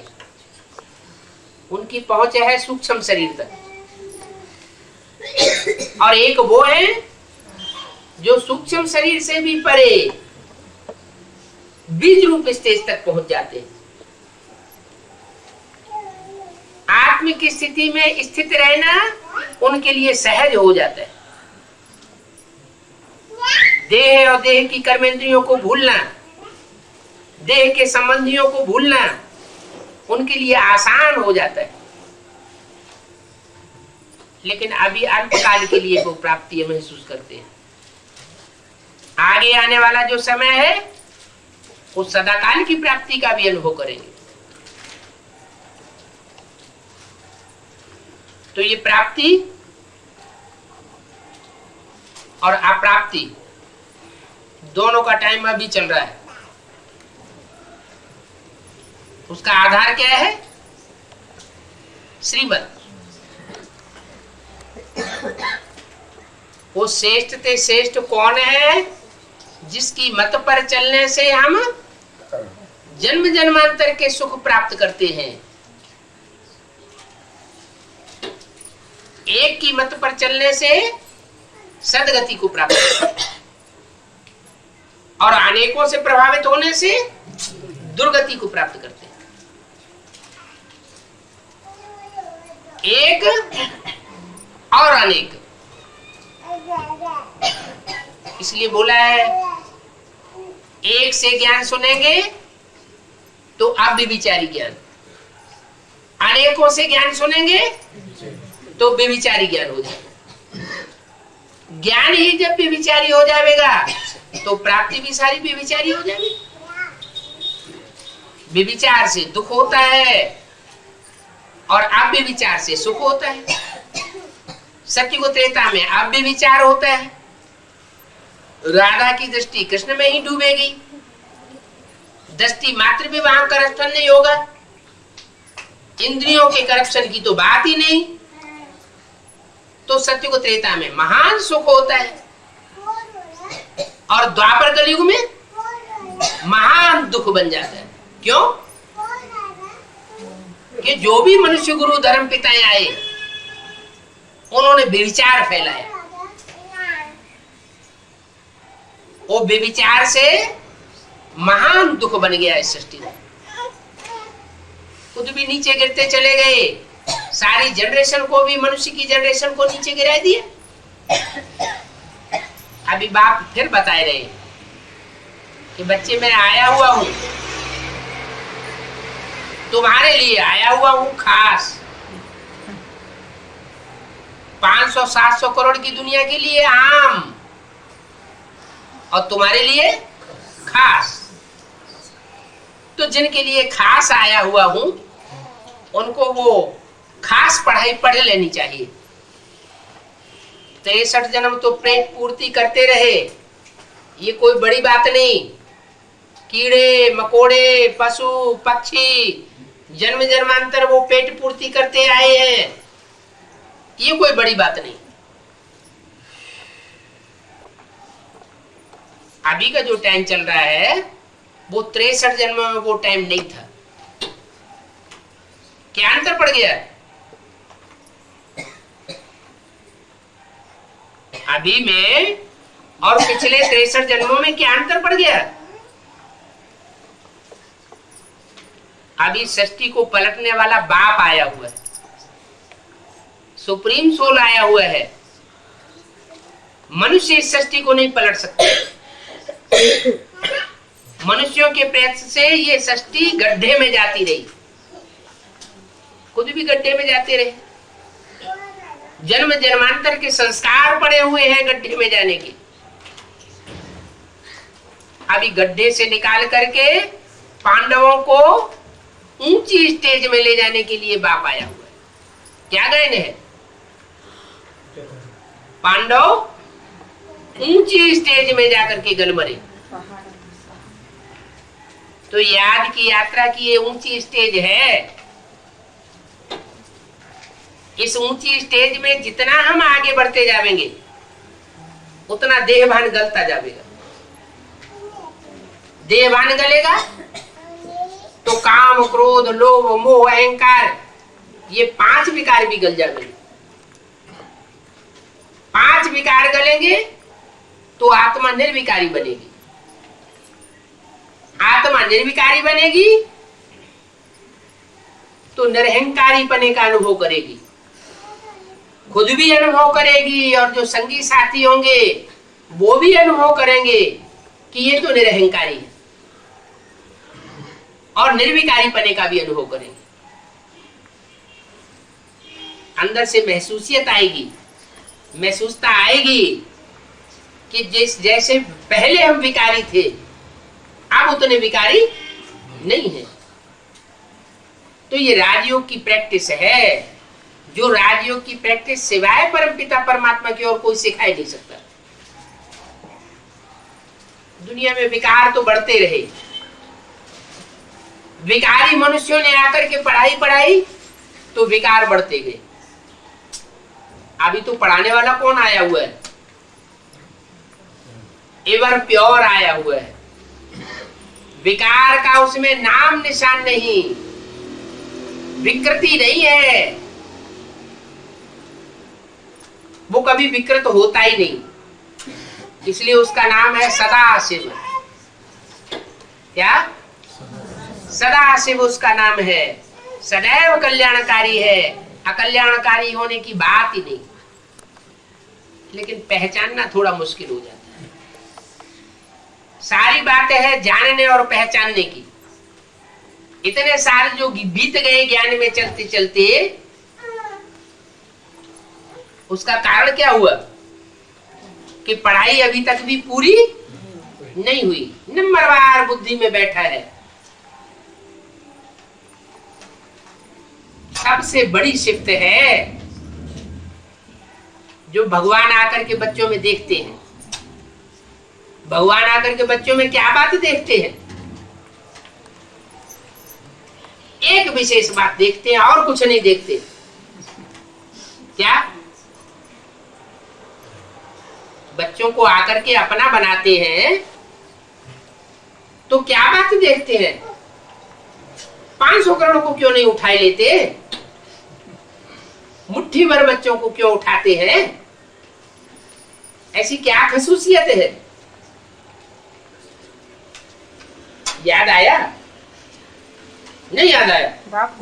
उनकी पहुंच है सूक्ष्म शरीर तक, और एक वो है जो सूक्ष्म शरीर से भी परे बीज रूप स्टेज तक पहुंच जाते हैं। आत्मिक स्थिति में स्थित रहना उनके लिए सहज हो जाता है। देह और देह की कर्मेंद्रियों को भूलना, देह के संबंधियों को भूलना उनके लिए आसान हो जाता है। लेकिन अभी अल्पकाल के लिए वो प्राप्ति महसूस करते हैं। आगे आने वाला जो समय है वो सदाकाल की प्राप्ति का भी अनुभव करेंगे। तो ये प्राप्ति और अप्राप्ति दोनों का टाइम अभी चल रहा है। उसका आधार क्या है? श्रीमत। वो श्रेष्ठ ते श्रेष्ठ कौन है? जिसकी मत पर चलने से हम जन्म जन्मांतर के सुख प्राप्त करते हैं। एक की मत पर चलने से सदगति को प्राप्त करते हैं, और अनेकों से प्रभावित होने से दुर्गति को प्राप्त करते हैं। एक और अनेक, इसलिए बोला है एक से ज्ञान सुनेंगे तो अब भी विचारी ज्ञान, अनेकों से ज्ञान सुनेंगे तो बेविचारी ज्ञान हो जाएगा। ज्ञान ही जब बेविचारी हो जाएगा तो प्राप्ति भी सारी बेविचारी हो जाएगी। बेविचार से दुख होता है और अव्यभिचार से सुख होता है। सत्य को त्रेता में अव्यभिचार होता है, राधा की दृष्टि कृष्ण में ही डूबेगी, दृष्टि मात्र भी वहां करप्शन नहीं होगा, इंद्रियों के करप्शन की तो बात ही नहीं। तो सत्य को त्रेता में महान सुख होता है, और द्वापर कलयुग में महान दुख बन जाता है। क्यों? कि जो भी मनुष्य गुरु धर्म पिताएं आए उन्होंने बेविचार फैलाया, वो बेविचार से महान दुख बन गया इस सृष्टि में। खुद भी नीचे गिरते चले गए, सारी जनरेशन को भी, मनुष्य की जनरेशन को नीचे गिरा दिए। अभी बाप फिर बताए रहे कि बच्चे मैं आया हुआ हूं, तुम्हारे लिए आया हुआ हूं खास। 500-700 करोड़ की दुनिया के लिए आम, और तुम्हारे लिए खास। तो जिनके लिए खास आया हुआ हूं उनको वो खास पढ़ाई पढ़ लेनी चाहिए। 63 जन्म तो पेट पूर्ति करते रहे, ये कोई बड़ी बात नहीं। कीड़े मकोड़े पशु पक्षी जन्म जन्मांतर वो पेट पूर्ति करते आए हैं, ये कोई बड़ी बात नहीं। अभी का जो टाइम चल रहा है वो 63 जन्म में वो टाइम नहीं था। क्या अंतर पड़ गया? अभी में और पिछले 63 जन्मों में क्या अंतर पड़ गया? अभी सृष्टि को पलटने वाला बाप आया हुआ है, सुप्रीम सोल आया हुआ है, मनुष्य इस सृष्टि को नहीं पलट सकते। मनुष्यों के प्रयत्न से ये सृष्टि गड्ढे में जाती रही, खुद भी गड्ढे में जाते रहे। जन्म जन्मांतर के संस्कार पड़े हुए हैं गड्ढे में जाने के। अभी गड्ढे से निकाल करके पांडवों को ऊंची स्टेज में ले जाने के लिए बाप आया हुआ है। क्या गए हैं? पांडव ऊंची स्टेज में जाकर के गलमरे। तो याद की यात्रा की ये ऊंची स्टेज है। इस ऊंची स्टेज में जितना हम आगे बढ़ते जाएंगे उतना देहभान गलता जाएगा। देहभान गलेगा तो काम, क्रोध, लोभ, मोह, अहंकार, ये 5 विकार भी गल जाएंगे। 5 विकार गलेंगे तो आत्मा निर्विकारी बनेगी। आत्मा निर्विकारी बनेगी तो निरहंकारी पने का अनुभव करेगी, खुद भी अनुभव करेगी और जो संगी साथी होंगे वो भी अनुभव करेंगे कि ये तो निरहंकारी है, और निर्विकारी पने का भी अनुभव करेंगे। अंदर से महसूसियत आएगी, महसूसता आएगी कि जैसे पहले हम विकारी थे अब उतने विकारी नहीं है। तो ये राजयोग की प्रैक्टिस है, जो राजयोग की प्रैक्टिस सिवाय परमपिता परमात्मा की और कोई सिखा ही नहीं सकता। दुनिया में विकार तो बढ़ते रहे, विकारी मनुष्यों ने आकर के पढ़ाई तो विकार बढ़ते गए। अभी तो पढ़ाने वाला कौन आया हुआ है? एवर प्योर आया हुआ है। विकार का उसमें नाम निशान नहीं, विकृति नहीं है, वो कभी विकृत होता ही नहीं, इसलिए उसका नाम है सदाशिव। क्या? सदाशिव उसका नाम है। सदैव कल्याणकारी है, अकल्याणकारी होने की बात ही नहीं। लेकिन पहचानना थोड़ा मुश्किल हो जाता है। सारी बातें है जानने और पहचानने की। इतने साल जो बीत गए ज्ञान में चलते चलते, उसका कारण क्या हुआ कि पढ़ाई अभी तक भी पूरी नहीं हुई, नंबरवार बुद्धि में बैठा है। सबसे बड़ी शिफ्ट है जो भगवान आकर के बच्चों में देखते हैं। भगवान आकर के बच्चों में क्या बात देखते हैं? एक विशेष बात देखते हैं और कुछ नहीं देखते। क्या? बच्चों को आकर के अपना बनाते हैं तो क्या बात देखते हैं? 500 करोड़ को क्यों नहीं उठाए लेते? मुट्ठी भर बच्चों को क्यों उठाते हैं? ऐसी क्या खसूसियत है? याद आया? नहीं याद आया? बाप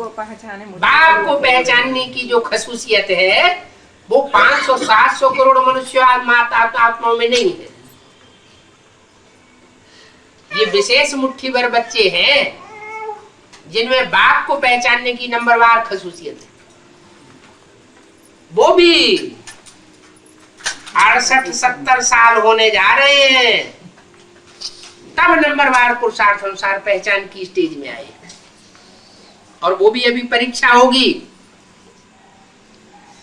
को पहचानने की जो खसूसियत है वो 500-700 करोड़ मनुष्य आत्माओं में नहीं है। ये विशेष मुट्ठी भर बच्चे हैं जिनमें बाप को पहचानने की नंबरवार खसूसियत है। वो भी 68-70 साल होने जा रहे हैं तब नंबरवार पुरुषार्थ अनुसार पहचान की स्टेज में आए, और वो भी अभी परीक्षा होगी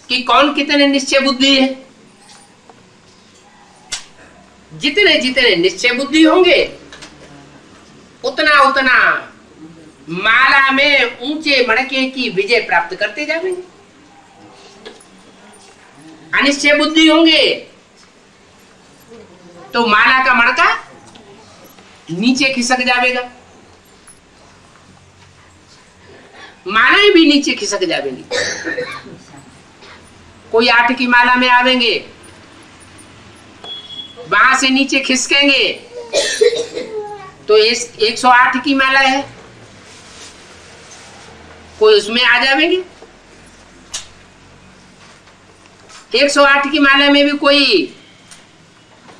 कि कौन कितने निश्चय बुद्धि है। जितने जितने निश्चय बुद्धि होंगे उतना उतना माला में ऊंचे मणके की विजय प्राप्त करते जाएंगे। अनिश्चय बुद्धि होंगे तो माला का मणका नीचे खिसक जाएगा, मालाएं भी नीचे खिसक जाएंगी। कोई 8 की माला में आवेंगे, वहां से नीचे खिसकेंगे तो 108 की माला है, कोई उसमें आ जाएंगे। 108 की माला में भी कोई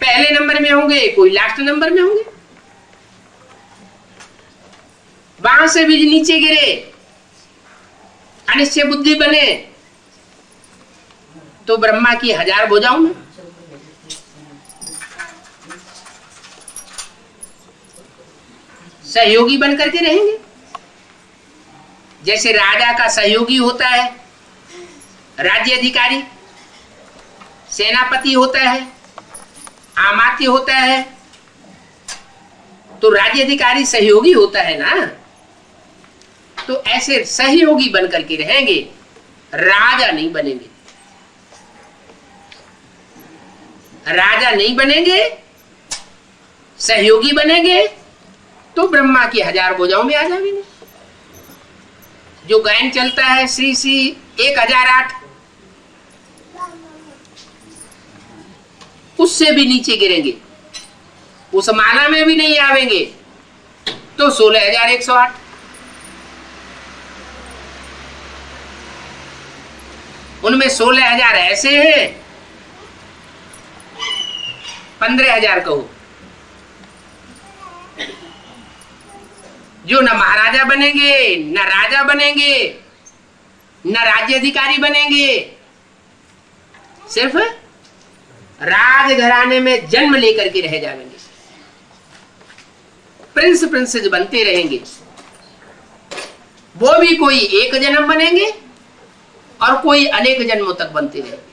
पहले नंबर में होंगे, कोई लास्ट नंबर में होंगे। वहां से भी नीचे गिरे, अनिश्चय बुद्धि बने, तो ब्रह्मा की 1000 भुजाओं में। सहयोगी बन करके रहेंगे। जैसे राजा का सहयोगी होता है राज्य अधिकारी, सेनापति होता है, आमात्य होता है, तो राज्य अधिकारी सहयोगी होता है ना। तो ऐसे सहयोगी बन करके रहेंगे, राजा नहीं बनेंगे। राजा नहीं बनेंगे, सहयोगी बनेंगे, तो ब्रह्मा की 1000 भुजाओं में आ जाएंगे। जो गायन चलता है श्री श्री 1008, उससे भी नीचे गिरेंगे, उस माला में भी नहीं आवेंगे, तो 16108। उनमें 16000 ऐसे हैं, 15000 कहो, जो न महाराजा बनेंगे, न राजा बनेंगे, न राज्य अधिकारी बनेंगे, सिर्फ राजघराने में जन्म लेकर के रह जाएंगे, प्रिंस प्रिंसेस बनते रहेंगे। वो भी कोई एक जन्म बनेंगे और कोई अनेक जन्मों तक बनते रहेंगे।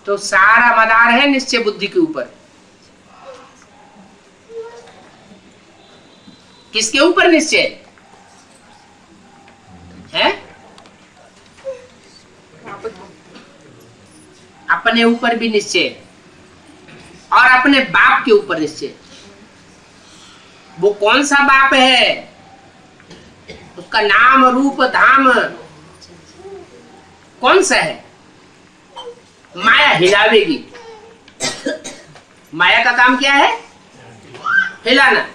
तो सारा मदार है निश्चय बुद्धि के ऊपर। किसके ऊपर निश्चय है? अपने ऊपर भी निश्चय और अपने बाप के ऊपर निश्चय। वो कौन सा बाप है, उसका नाम रूप धाम कौन सा है? माया हिलावेगी। माया का काम क्या है? हिलाना।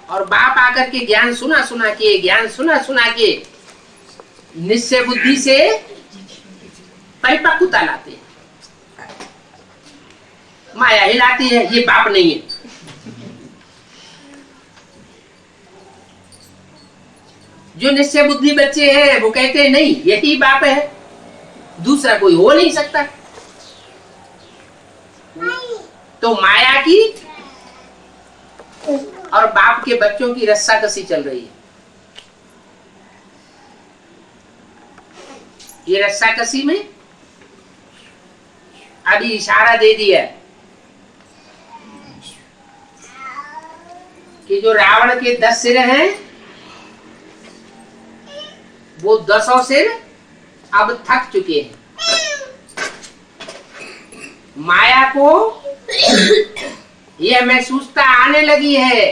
और बाप आकर के ज्ञान सुना सुना के निश्चय बुद्धि से परिपक्वता लाते हैं। माया हिलाती है, ये बाप नहीं है। जो निश्चय बुद्धि बच्चे हैं वो कहते हैं नहीं, यही बाप है, दूसरा कोई हो नहीं सकता। तो माया की और बाप के बच्चों की रस्साकसी चल रही है। ये रस्साकसी में अभी इशारा दे दिया कि जो रावण के 10 सिर हैं, वो 10 सिर अब थक चुके हैं। माया को यह महसूसता आने लगी है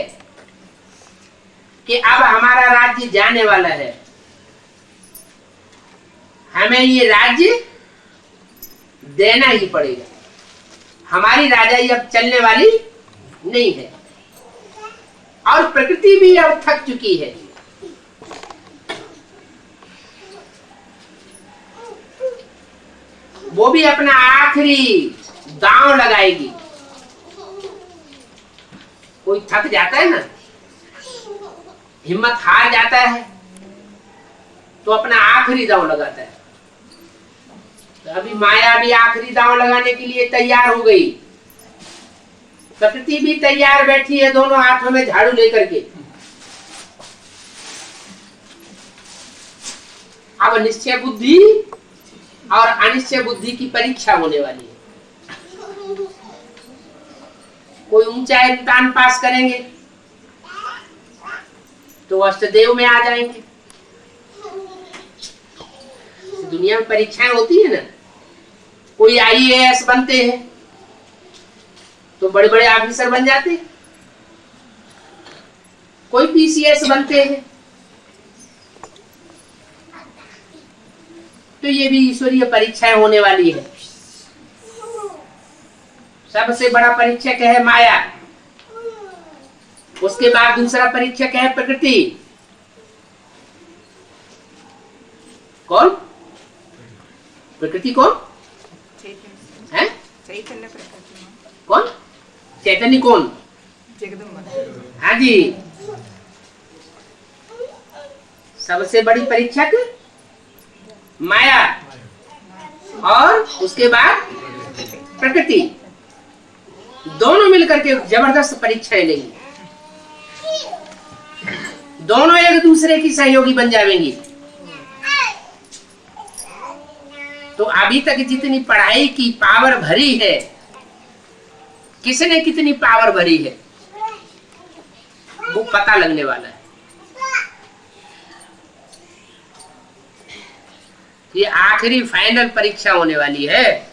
कि अब हमारा राज्य जाने वाला है, हमें ये राज्य देना ही पड़ेगा, हमारी राजाई अब चलने वाली नहीं है। और प्रकृति भी अब थक चुकी है। वो भी अपना आखिरी दांव लगाएगी। कोई थक जाता है ना, हिम्मत हार जाता है, तो अपना आखिरी दांव लगाता है। तो अभी माया भी आखिरी दांव लगाने के लिए तैयार हो गई, प्रकृति भी तैयार बैठी है, दोनों हाथों में झाड़ू लेकर के। अब निश्चय बुद्धि और अनिश्चय बुद्धि की परीक्षा होने वाली है। कोई ऊंचा इम्तिहान पास करेंगे तो अष्टदेव में आ जाएंगे। दुनिया में परीक्षाएं होती है ना, कोई IAS बनते हैं तो बड़े बड़े ऑफिसर बन जाते हैं, कोई PCS बनते हैं। तो ये भी ईश्वरीय परीक्षाएं होने वाली है। सबसे बड़ा परीक्षक है माया, उसके बाद दूसरा परीक्षक है प्रकृति। कौन? प्रकृति कौन? चैतन्य प्रकाश कौन? चैतन्य कौन? जगदम्बा। हाँ जी, सबसे बड़ी परीक्षक माया और उसके बाद प्रकृति, दोनों मिलकर के जबरदस्त परीक्षाएं लेंगी। दोनों एक दूसरे की सहयोगी बन जाएंगी। तो अभी तक जितनी पढ़ाई की पावर भरी है, किसने कितनी पावर भरी है वो पता लगने वाला है। ये आखिरी फाइनल परीक्षा होने वाली है।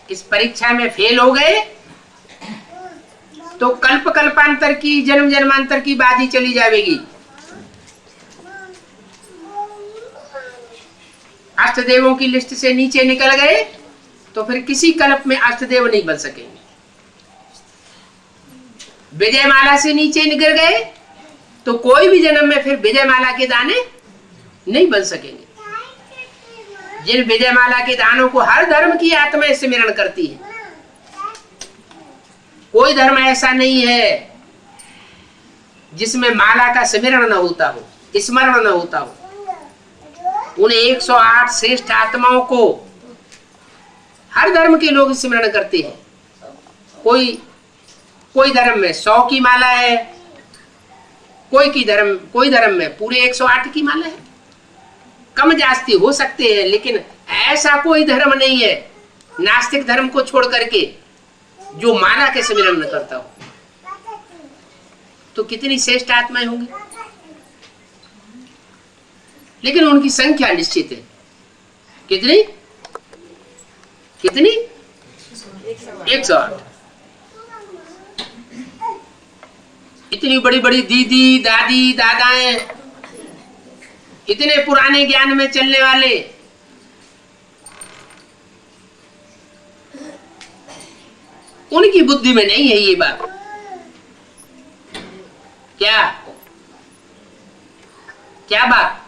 इस परीक्षा में फेल हो गए तो कल्प कल्पांतर की, जन्म जन्मांतर की बात चली जाएगी। अष्टदेवों की लिस्ट से नीचे निकल गए तो फिर किसी कल्प में अष्टदेव नहीं बन सकेंगे। विजयमाला से नीचे निकल गए तो कोई भी जन्म में फिर विजयमाला के दाने नहीं बन सकेंगे। जिन विजयमाला के दानों को हर धर्म की आत्मा स्मरण करती है, कोई धर्म ऐसा नहीं है जिसमें माला का स्मरण न होता हो, स्मरण न होता हो। उन 108 श्रेष्ठ आत्माओं को हर धर्म के लोग स्मरण करते हैं। कोई धर्म में 100 की माला है, कोई धर्म में पूरे 108 की माला है। कम जास्ती हो सकते हैं, लेकिन ऐसा कोई धर्म नहीं है नास्तिक धर्म को छोड़ करके जो माला के स्मरण न करता हो। तो कितनी श्रेष्ठ आत्माएं होंगी, लेकिन उनकी संख्या निश्चित है। कितनी? 108। इतनी बड़ी बड़ी दीदी, दादी, दादाएं, इतने पुराने ज्ञान में चलने वाले, उनकी बुद्धि में नहीं है ये बात। क्या बात?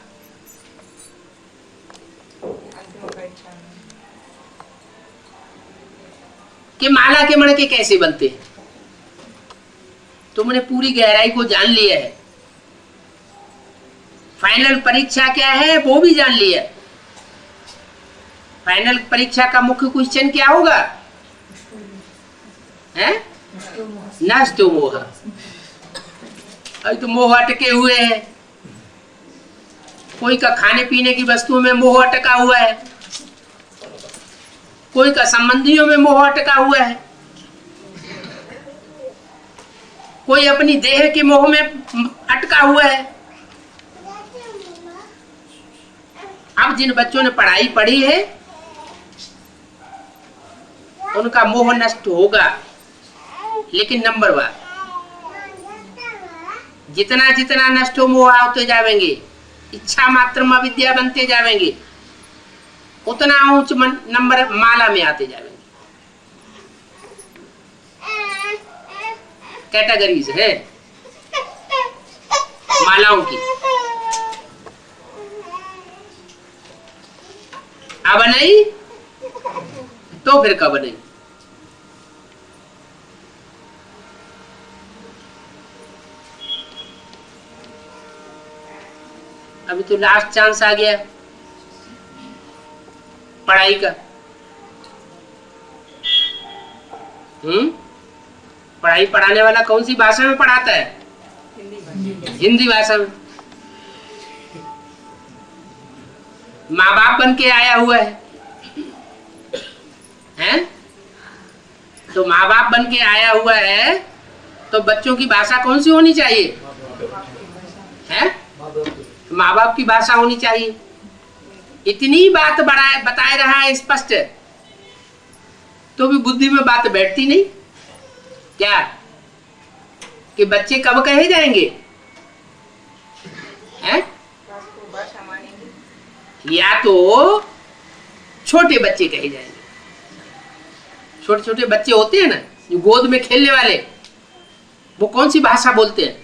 कि माला के मणके कैसे बनते हैं। तुमने पूरी गहराई को जान लिया है। फाइनल परीक्षा क्या है वो भी जान लिया। फाइनल परीक्षा का मुख्य क्वेश्चन क्या होगा? नष्टो मोह। अभी तो मोह अटके हुए हैं। कोई का खाने पीने की वस्तुओं में मोह अटका हुआ है, कोई का संबंधियों में मोह अटका हुआ है, कोई अपनी देह के मोह में अटका हुआ है। अब जिन बच्चों ने पढ़ाई पढ़ी है उनका मोह नष्ट होगा, लेकिन नंबर 1 जितना जितना नष्ट हो मोह होते जाएंगे, इच्छा मात्र विद्या बनते जाएंगे, उतना ऊंच नंबर माला में आते जाएंगे। कैटेगरीज है मालाओं की। अब नहीं तो फिर कब नहीं। अभी तो लास्ट चांस आ गया पढ़ाई का। पढ़ाई पढ़ाने वाला कौन सी भाषा में पढ़ाता है? हिंदी भाषा में। माँ बाप बन के आया हुआ है, हैं? तो माँ बाप बन के आया हुआ है तो बच्चों की भाषा कौन सी होनी चाहिए? हैं? माँ बाप की भाषा होनी चाहिए। इतनी बात बताए रहा है स्पष्ट, तो भी बुद्धि में बात बैठती नहीं। क्या कि बच्चे कब कहे जाएंगे? हैं? या तो छोटे बच्चे कहे जाएंगे। छोटे छोटे बच्चे होते हैं ना जो गोद में खेलने वाले, वो कौन सी भाषा बोलते हैं?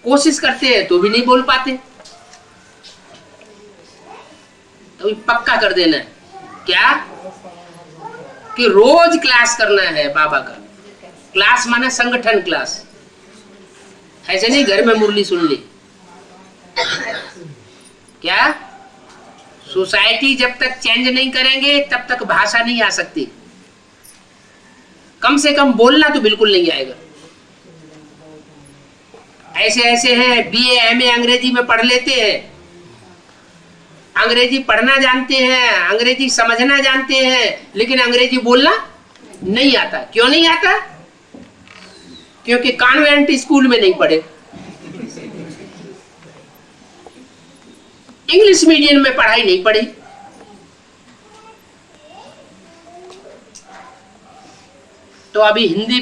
कोशिश करते हैं तो भी नहीं बोल पाते। तो पक्का कर देना है क्या कि रोज क्लास करना है बाबा का। क्लास माने संगठन क्लास, ऐसे नहीं घर में मुरली सुन ली। क्या सोसाइटी जब तक चेंज नहीं करेंगे तब तक भाषा नहीं आ सकती। कम से कम बोलना तो बिल्कुल नहीं आएगा। ऐसे ऐसे हैं बीए एमए अंग्रेजी में पढ़ लेते हैं, अंग्रेजी पढ़ना जानते हैं, अंग्रेजी समझना जानते हैं, लेकिन अंग्रेजी बोलना नहीं आता। क्यों नहीं आता? क्योंकि कॉन्वेंट स्कूल में नहीं पढ़े, इंग्लिश मीडियम में पढ़ाई नहीं पढ़ी। तो अभी हिंदी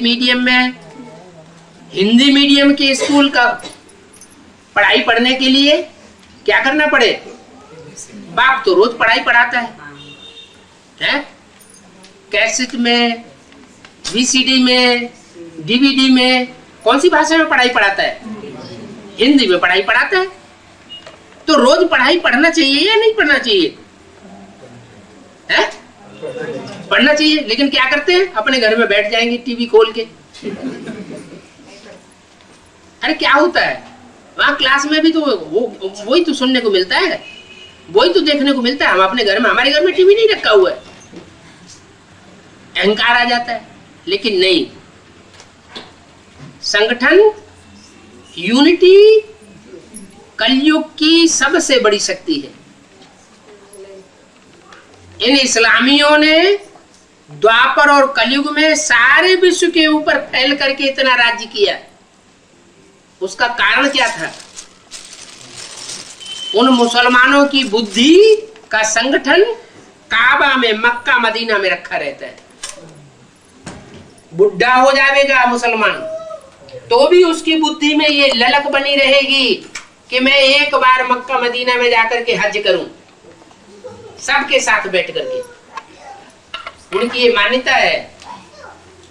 मीडियम के स्कूल का पढ़ाई पढ़ने के लिए क्या करना पड़े? बाप तो रोज पढ़ाई पढ़ाता है? कैसेट में, वीसीडी में, डीवीडी में कौन सी भाषा में पढ़ाई पढ़ाता है? हिंदी में पढ़ाई पढ़ाता है। तो रोज पढ़ाई पढ़ना चाहिए या नहीं पढ़ना चाहिए? है? पढ़ना चाहिए। लेकिन क्या करते हैं? अपने घर में बैठ जाएंगे टीवी खोल के। अरे क्या होता है वहां क्लास में भी तो वही तो सुनने को मिलता है, वही तो देखने को मिलता है। हम अपने घर में, हमारे घर में टीवी नहीं रखा हुआ है, अहंकार आ जाता है। लेकिन नहीं, संगठन, यूनिटी कलयुग की सबसे बड़ी शक्ति है। इन इस्लामियों ने द्वापर और कलयुग में सारे विश्व के ऊपर फैल करके इतना राज्य किया। उसका कारण क्या था? उन मुसलमानों की बुद्धि का संगठन काबा में, मक्का मदीना में रखा रहता है। बुढ़ा हो जाएगा मुसलमान तो भी उसकी बुद्धि में ये ललक बनी रहेगी कि मैं एक बार मक्का मदीना में जाकर के हज करूं, सबके साथ बैठ करके। उनकी ये मान्यता है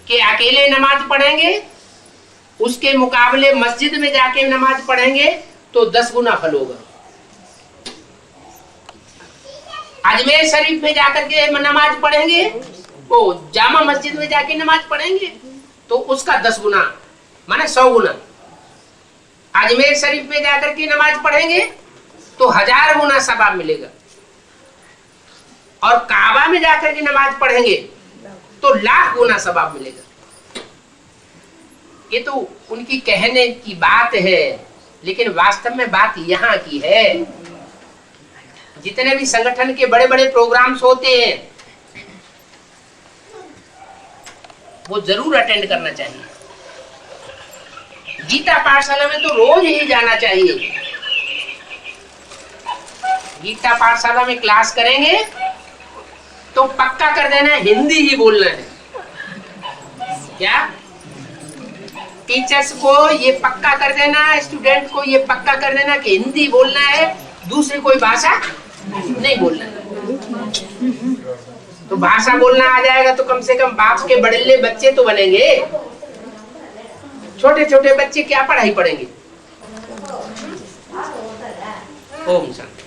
कि अकेले नमाज पढ़ेंगे, उसके मुकाबले मस्जिद में जाके नमाज पढ़ेंगे तो 10 गुना फल होगा। अजमेर शरीफ में जाकर के नमाज पढ़ेंगे, वो जामा मस्जिद में जाके नमाज पढ़ेंगे तो उसका 10 गुना माने 100 गुना। अजमेर शरीफ में जाकर के नमाज पढ़ेंगे तो 1000 गुना सवाब मिलेगा। और काबा में जाकर के नमाज पढ़ेंगे तो 1,00,000 गुना सवाब मिलेगा। ये तो उनकी कहने की बात है, लेकिन वास्तव में बात यहाँ की है। जितने भी संगठन के बड़े बड़े प्रोग्राम्स होते हैं वो जरूर अटेंड करना चाहिए। गीता पाठशाला में तो रोज ही जाना चाहिए। गीता पाठशाला में क्लास करेंगे तो पक्का कर देना हिंदी ही बोलना है। क्या टीचर्स को ये पक्का कर देना, स्टूडेंट को ये पक्का कर देना कि हिंदी बोलना है, दूसरी कोई भाषा नहीं बोलना। तो भाषा बोलना आ जाएगा तो कम से कम बाप के बड़े बच्चे तो बनेंगे। छोटे छोटे बच्चे क्या पढ़ाई पढ़ेंगे? ओम शांति।